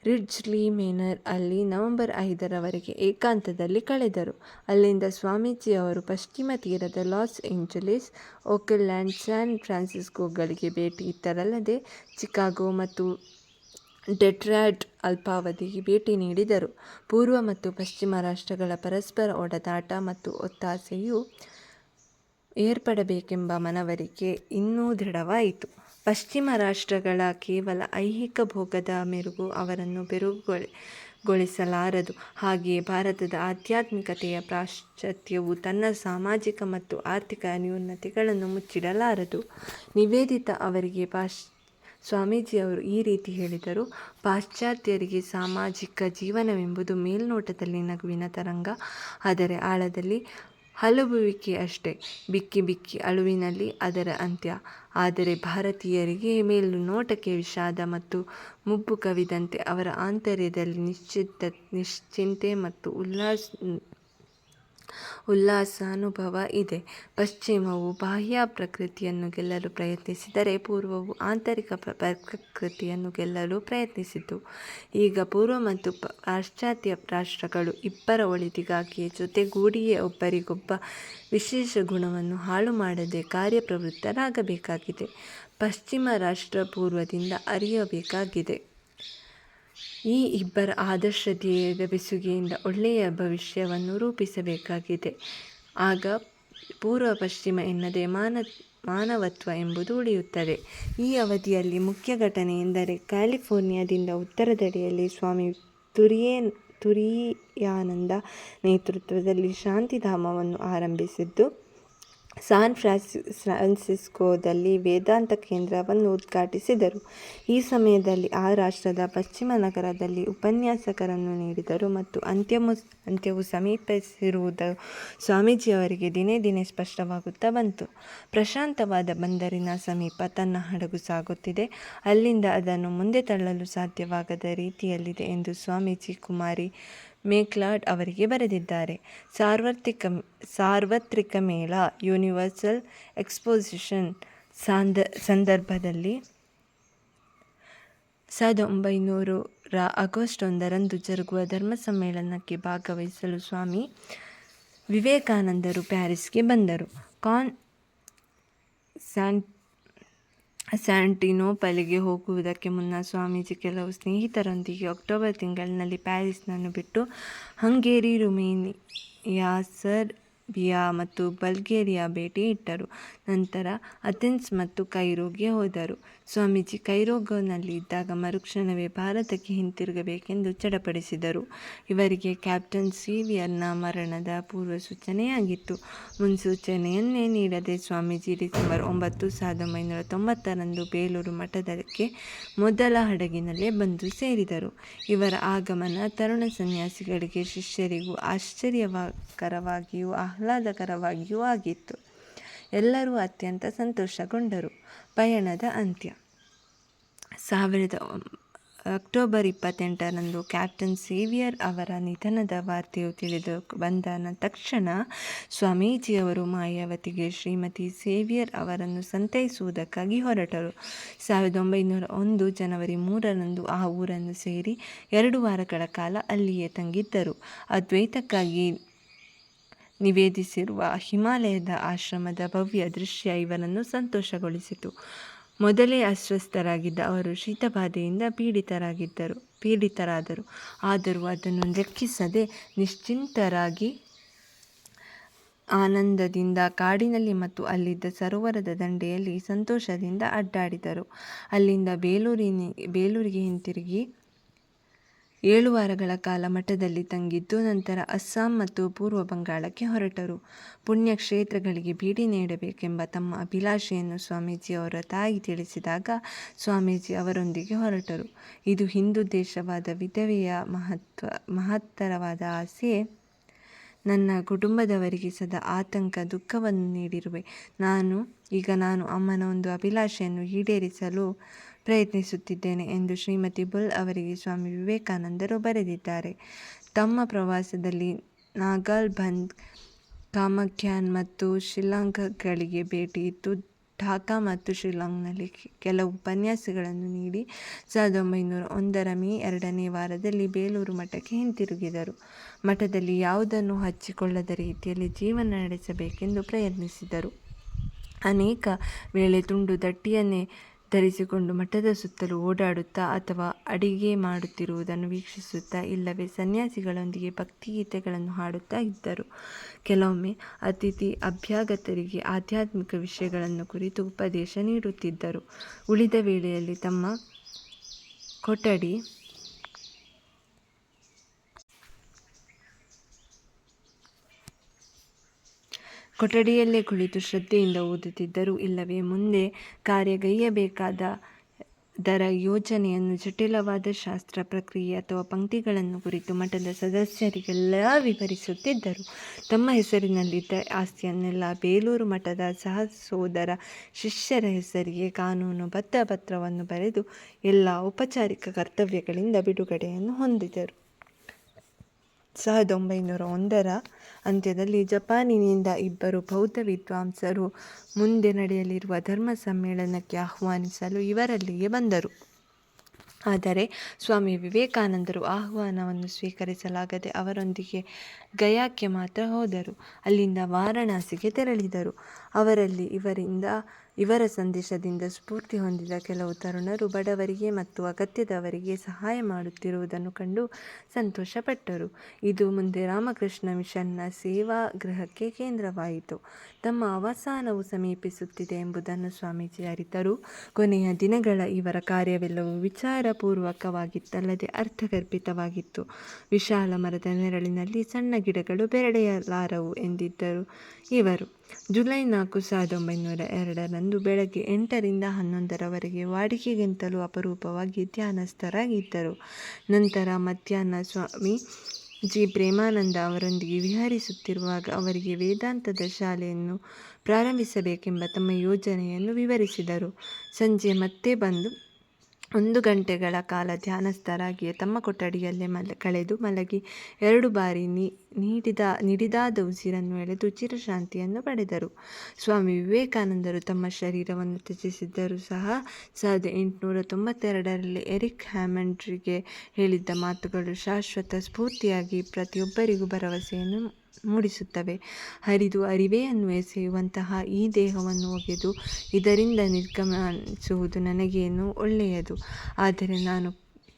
ರಿಡ್ಜ್ಲಿ ಮೇನರ್ ಅಲ್ಲಿ ನವೆಂಬರ್ 5 ಏಕಾಂತದಲ್ಲಿ ಕಳೆದರು. ಅಲ್ಲಿಂದ ಸ್ವಾಮೀಜಿಯವರು ಪಶ್ಚಿಮ ತೀರದ ಲಾಸ್ ಏಂಜಲೀಸ್, ಓಕ್ಲ್ಯಾಂಡ್, ಸ್ಯಾನ್ ಫ್ರಾನ್ಸಿಸ್ಕೋಗಳಿಗೆ ಭೇಟಿ ಇತ್ತರಲ್ಲದೆ ಚಿಕಾಗೋ ಮತ್ತು ಡೆಟ್ರಾಯ್ಟ್ ಅಲ್ಪಾವಧಿಗೆ ಭೇಟಿ ನೀಡಿದರು. ಪೂರ್ವ ಮತ್ತು ಪಶ್ಚಿಮ ರಾಷ್ಟ್ರಗಳ ಪರಸ್ಪರ ಒಡನಾಟ ಮತ್ತು ಒತ್ತಾಸೆಯು ಏರ್ಪಡಬೇಕೆಂಬ ಮನವರಿಕೆ ಇನ್ನೂ ದೃಢವಾಯಿತು. ಪಶ್ಚಿಮ ರಾಷ್ಟ್ರಗಳ ಕೇವಲ ಐಹಿಕ ಭೋಗದ ಮೆರುಗು ಅವರನ್ನು ಬೆರಗುಗೊಳಿಸಲಾರದು. ಹಾಗೆಯೇ ಭಾರತದ ಆಧ್ಯಾತ್ಮಿಕತೆಯ ಪಾಶ್ಚಾತ್ಯವು ತನ್ನ ಸಾಮಾಜಿಕ ಮತ್ತು ಆರ್ಥಿಕ ನ್ಯೂನತೆಗಳನ್ನು ಮುಚ್ಚಿಡಲಾರದು. ನಿವೇದಿತಾ ಅವರಿಗೆ ಸ್ವಾಮೀಜಿಯವರು ಈ ರೀತಿ ಹೇಳಿದರು: ಪಾಶ್ಚಾತ್ಯರಿಗೆ ಸಾಮಾಜಿಕ ಜೀವನವೆಂಬುದು ಮೇಲ್ನೋಟದಲ್ಲಿ ನಗುವಿನ ತರಂಗ, ಆದರೆ ಆಳದಲ್ಲಿ ಹಲುಬುವಿಕೆ ಅಷ್ಟೇ. ಬಿಕ್ಕಿ ಬಿಕ್ಕಿ ಅಳುವಿನಲ್ಲಿ ಅದರ ಅಂತ್ಯ. ಆದರೆ ಭಾರತೀಯರಿಗೆ ಮೇಲುನೋಟಕ್ಕೆ ವಿಷಾದ ಮತ್ತು ಮುಬ್ಬು ಕವಿದಂತೆ ಅವರ ಆಂತರ್ಯದಲ್ಲಿ ನಿಶ್ಚಿಂತೆ ಮತ್ತು ಉಲ್ಲಾಸಾನುಭವ ಇದೆ. ಪಶ್ಚಿಮವು ಬಾಹ್ಯ ಪ್ರಕೃತಿಯನ್ನು ಗೆಲ್ಲಲು ಪ್ರಯತ್ನಿಸಿದರೆ ಪೂರ್ವವು ಆಂತರಿಕ ಪ್ರಕೃತಿಯನ್ನು ಗೆಲ್ಲಲು ಪ್ರಯತ್ನಿಸಿತು. ಈಗ ಪೂರ್ವ ಮತ್ತು ಪಾಶ್ಚಾತ್ಯ ರಾಷ್ಟ್ರಗಳು ಇಬ್ಬರ ಒಳಿತಿಗಾಗಿಯೇ ಜೊತೆಗೂಡಿಯೇ ಒಬ್ಬರಿಗೊಬ್ಬ ವಿಶೇಷ ಗುಣವನ್ನು ಹಾಳು ಮಾಡದೆ ಕಾರ್ಯಪ್ರವೃತ್ತರಾಗಬೇಕಾಗಿದೆ. ಪಶ್ಚಿಮ ರಾಷ್ಟ್ರ ಪೂರ್ವದಿಂದ ಅರಿಯಬೇಕಾಗಿದೆ. ಈ ಇಬ್ಬರ ಆದರ್ಶ ಧ್ಯೇಯದ ಬೆಸುಗೆಯಿಂದ ಒಳ್ಳೆಯ ಭವಿಷ್ಯವನ್ನು ರೂಪಿಸಬೇಕಾಗಿದೆ. ಆಗ ಪೂರ್ವ ಪಶ್ಚಿಮ ಎನ್ನದೆ ಮಾನವತ್ವ ಎಂಬುದು ಉಳಿಯುತ್ತದೆ. ಈ ಅವಧಿಯಲ್ಲಿ ಮುಖ್ಯ ಘಟನೆ ಎಂದರೆ ಕ್ಯಾಲಿಫೋರ್ನಿಯಾದಿಂದ ಉತ್ತರದೆಡೆಯಲ್ಲಿ ಸ್ವಾಮಿ ತುರಿಯಾನಂದ ನೇತೃತ್ವದಲ್ಲಿ ಶಾಂತಿಧಾಮವನ್ನು ಆರಂಭಿಸಿದ್ದು, ಸ್ಯಾನ್ ಫ್ರಾನ್ಸಿಸ್ಕೋದಲ್ಲಿ ವೇದಾಂತ ಕೇಂದ್ರವನ್ನು ಉದ್ಘಾಟಿಸಿದರು. ಈ ಸಮಯದಲ್ಲಿ ಆ ರಾಷ್ಟ್ರದ ಪಶ್ಚಿಮ ನಗರದಲ್ಲಿ ಉಪನ್ಯಾಸಕರನ್ನು ನೀಡಿದರು ಮತ್ತು ಅಂತ್ಯವು ಸಮೀಪಿಸಿರುವುದು ಸ್ವಾಮೀಜಿಯವರಿಗೆ ದಿನೇ ದಿನೇ ಸ್ಪಷ್ಟವಾಗುತ್ತಾ ಬಂತು. ಪ್ರಶಾಂತವಾದ ಬಂದರಿನ ಸಮೀಪ ತನ್ನ ಹಡಗು ಸಾಗುತ್ತಿದೆ. ಅಲ್ಲಿಂದ ಅದನ್ನು ಮುಂದೆ ತಳ್ಳಲು ಸಾಧ್ಯವಾಗದ ರೀತಿಯಲ್ಲಿದೆ ಎಂದು ಸ್ವಾಮೀಜಿ ಕುಮಾರಿ ಮೇಕ್ಲಾಡ್ ಅವರಿಗೆ ಬರೆದಿದ್ದಾರೆ. ಸಾರ್ವತ್ರಿಕ ಮೇಳ ಯೂನಿವರ್ಸಲ್ ಎಕ್ಸ್ಪೋಸಿಷನ್ ಸಂದರ್ಭದಲ್ಲಿ 1900 ಆಗಸ್ಟ್ 1 ಜರುಗುವ ಧರ್ಮ ಸಮ್ಮೇಳನಕ್ಕೆ ಭಾಗವಹಿಸಲು ಸ್ವಾಮಿ ವಿವೇಕಾನಂದರು ಪ್ಯಾರಿಸ್ಗೆ ಬಂದರು. ಕಾನ್ಸ್ಟ್ಯಾಂಟಿನೋಪಲ್ಗೆ ಹೋಗುವುದಕ್ಕೆ ಮುನ್ನ ಸ್ವಾಮೀಜಿ ಕೆಲವು ಸ್ನೇಹಿತರೊಂದಿಗೆ ಅಕ್ಟೋಬರ್ ತಿಂಗಳಿನಲ್ಲಿ ಪ್ಯಾರಿಸ್ನನ್ನು ಬಿಟ್ಟು ಹಂಗೇರಿ, ರುಮೇನಿಯಾ, ಸರ್ ಮತ್ತು ಬಲ್ಗೇರಿಯಾ ಭೇಟಿ ಇಟ್ಟರು. ನಂತರ ಅಥೆನ್ಸ್ ಮತ್ತು ಕೈರೋಗೆ ಹೋದರು. ಸ್ವಾಮೀಜಿ ಕೈರೋನಲ್ಲಿ ಇದ್ದಾಗ ಮರುಕ್ಷಣವೇ ಭಾರತಕ್ಕೆ ಹಿಂತಿರುಗಬೇಕೆಂದು ಚಡಪಡಿಸಿದರು. ಇವರಿಗೆ ಕ್ಯಾಪ್ಟನ್ ಸೇವಿಯರ್ನ ಮರಣದ ಪೂರ್ವ ಸೂಚನೆಯಾಗಿತ್ತು. ಮುನ್ಸೂಚನೆಯನ್ನೇ ನೀಡದೆ ಸ್ವಾಮೀಜಿ ಡಿಸೆಂಬರ್ 9, 1990ರಂದು ಬೇಲೂರು ಮಠದಕ್ಕೆ ಮೊದಲ ಹಡಗಿನಲ್ಲೇ ಬಂದು ಸೇರಿದರು. ಇವರ ಆಗಮನ ತರುಣ ಸನ್ಯಾಸಿಗಳಿಗೆ, ಶಿಷ್ಯರಿಗೂ ಆಶ್ಚರ್ಯಕರವಾಗಿಯೂ ಆಹ್ಲಾದಕರವಾಗಿಯೂ ಆಗಿತ್ತು. ಎಲ್ಲರೂ ಅತ್ಯಂತ ಸಂತೋಷಗೊಂಡರು. ಪಯಣದ ಅಂತ್ಯ. ಅಕ್ಟೋಬರ್ 28ರಂದು ಕ್ಯಾಪ್ಟನ್ ಸೇವಿಯರ್ ಅವರ ನಿಧನದ ವಾರ್ತೆಯು ತಿಳಿದು ಬಂದ ತಕ್ಷಣ ಸ್ವಾಮೀಜಿಯವರು ಮಾಯಾವತಿಗೆ ಶ್ರೀಮತಿ ಸೇವಿಯರ್ ಅವರನ್ನು ಸಂತೈಸುವುದಕ್ಕಾಗಿ ಹೊರಟರು. 1901 ಜನವರಿ 3ರಂದು ಆ ಊರನ್ನು ಸೇರಿ 2 ವಾರಗಳ ಕಾಲ ಅಲ್ಲಿಯೇ ತಂಗಿದ್ದರು. ಅದ್ವೈತಕ್ಕಾಗಿ ನಿವೇದಿಸಿರುವ ಹಿಮಾಲಯದ ಆಶ್ರಮದ ಭವ್ಯ ದೃಶ್ಯ ಇವರನ್ನು ಸಂತೋಷಗೊಳಿಸಿತು. ಮೊದಲೇ ಅಸ್ವಸ್ಥರಾಗಿದ್ದ ಅವರು ಶೀತಬಾಧೆಯಿಂದ ಪೀಡಿತರಾದರು. ಆದರೂ ಅದನ್ನು ಲೆಕ್ಕಿಸದೆ ನಿಶ್ಚಿಂತರಾಗಿ ಆನಂದದಿಂದ ಕಾಡಿನಲ್ಲಿ ಮತ್ತು ಅಲ್ಲಿದ್ದ ಸರೋವರದ ದಂಡೆಯಲ್ಲಿ ಸಂತೋಷದಿಂದ ಅಡ್ಡಾಡಿದರು. ಅಲ್ಲಿಂದ ಬೇಲೂರಿಗೆ ಹಿಂತಿರುಗಿ 7 ವಾರಗಳ ಕಾಲ ಮಠದಲ್ಲಿ ತಂಗಿದ್ದು ನಂತರ ಅಸ್ಸಾಂ ಮತ್ತು ಪೂರ್ವ ಬಂಗಾಳಕ್ಕೆ ಹೊರಟರು. ಪುಣ್ಯಕ್ಷೇತ್ರಗಳಿಗೆ ಭೇಟಿ ನೀಡಬೇಕೆಂಬ ತಮ್ಮ ಅಭಿಲಾಷೆಯನ್ನು ಸ್ವಾಮೀಜಿಯವರ ತಾಯಿ ತಿಳಿಸಿದಾಗ ಸ್ವಾಮೀಜಿ ಅವರೊಂದಿಗೆ ಹೊರಟರು. ಇದು ಹಿಂದೂ ದೇಶವಾದ ವಿಧವೆಯ ಮಹತ್ತರವಾದ ಆಸೆ. ನನ್ನ ಕುಟುಂಬದವರಿಗೆ ಸದಾ ಆತಂಕ, ದುಃಖವನ್ನು ನೀಡಿರುವೆ. ಈಗ ನಾನು ಅಮ್ಮನ ಒಂದು ಅಭಿಲಾಷೆಯನ್ನು ಈಡೇರಿಸಲು ಪ್ರಯತ್ನಿಸುತ್ತಿದ್ದೇನೆ ಎಂದು ಶ್ರೀಮತಿ ಬುಲ್ ಅವರಿಗೆ ಸ್ವಾಮಿ ವಿವೇಕಾನಂದರು ಬರೆದಿದ್ದಾರೆ. ತಮ್ಮ ಪ್ರವಾಸದಲ್ಲಿ ನಾಗಾಲ್ಬಂದ್, ಕಾಮಖ್ಯಾನ್ ಮತ್ತು ಶಿಲ್ಲಾಂಗ್ಗಳಿಗೆ ಭೇಟಿ ಇತ್ತು. ಢಾಕಾ ಮತ್ತು ಶಿಲ್ಲಾಂಗ್ನಲ್ಲಿ ಕೆಲವು ಉಪನ್ಯಾಸಗಳನ್ನು ನೀಡಿ 1901ರ ಮೇ 2ನೇ ವಾರದಲ್ಲಿ ಬೇಲೂರು ಮಠಕ್ಕೆ ಹಿಂತಿರುಗಿದರು. ಮಠದಲ್ಲಿ ಯಾವುದನ್ನು ಹಚ್ಚಿಕೊಳ್ಳದ ರೀತಿಯಲ್ಲಿ ಜೀವನ ನಡೆಸಬೇಕೆಂದು ಪ್ರಯತ್ನಿಸಿದರು. ಅನೇಕ ವೇಳೆ ತುಂಡು ದಟ್ಟಿಯನ್ನೇ ಧರಿಸಿಕೊಂಡು ಮಠದ ಸುತ್ತಲೂ ಓಡಾಡುತ್ತಾ ಅಥವಾ ಅಡಿಗೆ ಮಾಡುತ್ತಿರುವುದನ್ನು ವೀಕ್ಷಿಸುತ್ತಾ, ಇಲ್ಲವೇ ಸನ್ಯಾಸಿಗಳೊಂದಿಗೆ ಭಕ್ತಿಗೀತೆಗಳನ್ನು ಹಾಡುತ್ತಾ ಇದ್ದರು. ಕೆಲವೊಮ್ಮೆ ಅತಿಥಿ ಅಭ್ಯಾಗತರಿಗೆ ಆಧ್ಯಾತ್ಮಿಕ ವಿಷಯಗಳನ್ನು ಕುರಿತು ಉಪದೇಶ ನೀಡುತ್ತಿದ್ದರು. ಉಳಿದ ವೇಳೆಯಲ್ಲಿ ತಮ್ಮ ಕೊಠಡಿಯಲ್ಲೇ ಕುಳಿತು ಶ್ರದ್ಧೆಯಿಂದ ಓದುತ್ತಿದ್ದರು. ಇಲ್ಲವೇ ಮುಂದೆ ಕಾರ್ಯಗೈಯಬೇಕಾದರ ಯೋಜನೆಯನ್ನು, ಜಟಿಲವಾದ ಶಾಸ್ತ್ರ ಪ್ರಕ್ರಿಯೆ ಅಥವಾ ಪಂಕ್ತಿಗಳನ್ನು ಕುರಿತು ಮಠದ ಸದಸ್ಯರಿಗೆಲ್ಲ ವಿವರಿಸುತ್ತಿದ್ದರು. ತಮ್ಮ ಹೆಸರಿನಲ್ಲಿದ್ದ ಆಸ್ತಿಯನ್ನೆಲ್ಲ ಬೇಲೂರು ಮಠದ ಸಹಸೋದರ ಶಿಷ್ಯರ ಹೆಸರಿಗೆ ಕಾನೂನುಬದ್ಧ ಪತ್ರವನ್ನು ಬರೆದು ಎಲ್ಲ ಔಪಚಾರಿಕ ಕರ್ತವ್ಯಗಳಿಂದ ಬಿಡುಗಡೆಯನ್ನು ಹೊಂದಿದರು. 1901ರ ಅಂತ್ಯದಲ್ಲಿ ಜಪಾನಿನಿಂದ 2 ಬೌದ್ಧ ವಿದ್ವಾಂಸರು ಮುಂದೆ ನಡೆಯಲಿರುವ ಧರ್ಮ ಸಮ್ಮೇಳನಕ್ಕೆ ಆಹ್ವಾನಿಸಲು ಇವರಲ್ಲಿಗೆ ಬಂದರು. ಆದರೆ ಸ್ವಾಮಿ ವಿವೇಕಾನಂದರು ಆಹ್ವಾನವನ್ನು ಸ್ವೀಕರಿಸಲಾಗದೆ ಅವರೊಂದಿಗೆ ಗಯಾಕ್ಕೆ ಮಾತ್ರ ಹೋದರು. ಅಲ್ಲಿಂದ ವಾರಣಾಸಿಗೆ ತೆರಳಿದರು. ಅವರಲ್ಲಿ ಇವರ ಸಂದೇಶದಿಂದ ಸ್ಫೂರ್ತಿ ಹೊಂದಿದ ಕೆಲವು ತರುಣರು ಬಡವರಿಗೆ ಮತ್ತು ಅಗತ್ಯದವರಿಗೆ ಸಹಾಯ ಮಾಡುತ್ತಿರುವುದನ್ನು ಕಂಡು ಸಂತೋಷಪಟ್ಟರು. ಇದು ಮುಂದೆ ರಾಮಕೃಷ್ಣ ಮಿಷನ್ನ ಸೇವಾಗೃಹಕ್ಕೆ ಕೇಂದ್ರವಾಯಿತು. ತಮ್ಮ ಅವಸಾನವು ಸಮೀಪಿಸುತ್ತಿದೆ ಎಂಬುದನ್ನು ಸ್ವಾಮೀಜಿ ಅರಿತರು. ಕೊನೆಯ ದಿನಗಳ ಇವರ ಕಾರ್ಯವೆಲ್ಲವೂ ವಿಚಾರಪೂರ್ವಕವಾಗಿತ್ತಲ್ಲದೆ ಅರ್ಥಗರ್ಭಿತವಾಗಿತ್ತು. ವಿಶಾಲ ಮರದ ನೆರಳಿನಲ್ಲಿ ಸಣ್ಣ ಗಿಡಗಳು ಬೆಳೆಯಲಾರವು ಎಂದಿದ್ದರು ಇವರು. ಜುಲೈ 4, 1902ರಂದು ಬೆಳಗ್ಗೆ 8ರಿಂದ 11ರವರೆಗೆ ವಾಡಿಕೆಗಿಂತಲೂ ಅಪರೂಪವಾಗಿ ಧ್ಯಾನಸ್ಥರಾಗಿದ್ದರು. ನಂತರ ಮಧ್ಯಾಹ್ನ ಸ್ವಾಮಿ ಜಿ ಪ್ರೇಮಾನಂದ ಅವರೊಂದಿಗೆ ವಿಹರಿಸುತ್ತಿರುವಾಗ ಅವರಿಗೆ ವೇದಾಂತದ ಶಾಲೆಯನ್ನು ಪ್ರಾರಂಭಿಸಬೇಕೆಂಬ ತಮ್ಮ ಯೋಜನೆಯನ್ನು ವಿವರಿಸಿದರು. ಸಂಜೆ ಮತ್ತೆ ಬಂದು 1 ಗಂಟೆಗಳ ಕಾಲ ಧ್ಯಾನಸ್ಥರಾಗಿಯೇ ತಮ್ಮ ಕೊಠಡಿಯಲ್ಲೇ ಕಳೆದು ಮಲಗಿ 2 ಬಾರಿ ನಿಡಿದಾದ ಉಸಿರನ್ನು ಎಳೆದು ಚಿರಶಾಂತಿಯನ್ನು ಪಡೆದರು. ಸ್ವಾಮಿ ವಿವೇಕಾನಂದರು ತಮ್ಮ ಶರೀರವನ್ನು ತ್ಯಜಿಸಿದ್ದರೂ ಸಹ 1892ರಲ್ಲಿ ಎರಿಕ್ ಹ್ಯಾಮಂಡ್ರಿಗೆ ಹೇಳಿದ್ದ ಮಾತುಗಳು ಶಾಶ್ವತ ಸ್ಫೂರ್ತಿಯಾಗಿ ಪ್ರತಿಯೊಬ್ಬರಿಗೂ ಭರವಸೆಯನ್ನು ಮೂಡಿಸುತ್ತವೆ. ಹರಿದು ಅರಿವೆಯನ್ನು ಎಸೆಯುವಂತಹ ಈ ದೇಹವನ್ನು ಒಗೆದು ಇದರಿಂದ ನಿರ್ಗಮಿಸುವುದು ನನಗೇನು ಒಳ್ಳೆಯದು. ಆದರೆ ನಾನು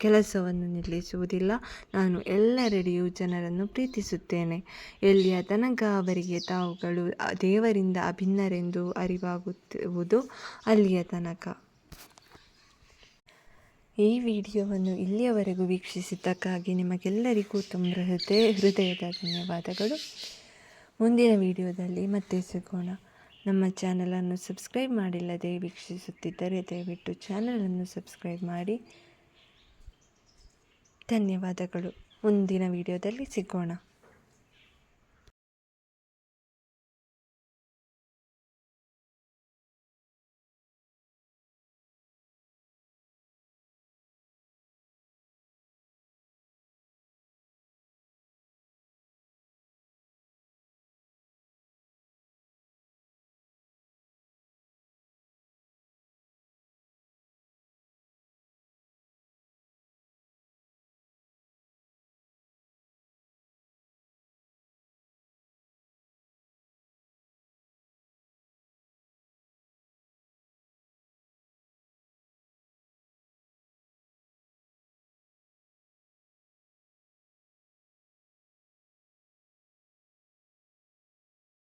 ಕೆಲಸವನ್ನು ನಿಲ್ಲಿಸುವುದಿಲ್ಲ. ನಾನು ಎಲ್ಲರೆಡೆಯೂ ಜನರನ್ನು ಪ್ರೀತಿಸುತ್ತೇನೆ. ಎಲ್ಲಿಯ ತನಕ ಅವರಿಗೆ ತಾವುಗಳು ದೇವರಿಂದ ಅಭಿನ್ನರೆಂದು ಅರಿವಾಗುತ್ತಿರುವುದು ಅಲ್ಲಿಯ ತನಕ. ಈ ವಿಡಿಯೋವನ್ನು ಇಲ್ಲಿಯವರೆಗೂ ವೀಕ್ಷಿಸಿದ್ದಕ್ಕಾಗಿ ನಿಮಗೆಲ್ಲರಿಗೂ ತುಂಬ ಹೃದಯದ ಧನ್ಯವಾದಗಳು. ಮುಂದಿನ ವಿಡಿಯೋದಲ್ಲಿ ಮತ್ತೆ ಸಿಗೋಣ. ನಮ್ಮ ಚಾನಲನ್ನು ಸಬ್ಸ್ಕ್ರೈಬ್ ಮಾಡಿಲ್ಲದೆ ವೀಕ್ಷಿಸುತ್ತಿದ್ದರೆ ದಯವಿಟ್ಟು ಚಾನಲನ್ನು ಸಬ್ಸ್ಕ್ರೈಬ್ ಮಾಡಿ. ಧನ್ಯವಾದಗಳು. ಮುಂದಿನ ವಿಡಿಯೋದಲ್ಲಿ ಸಿಗೋಣ.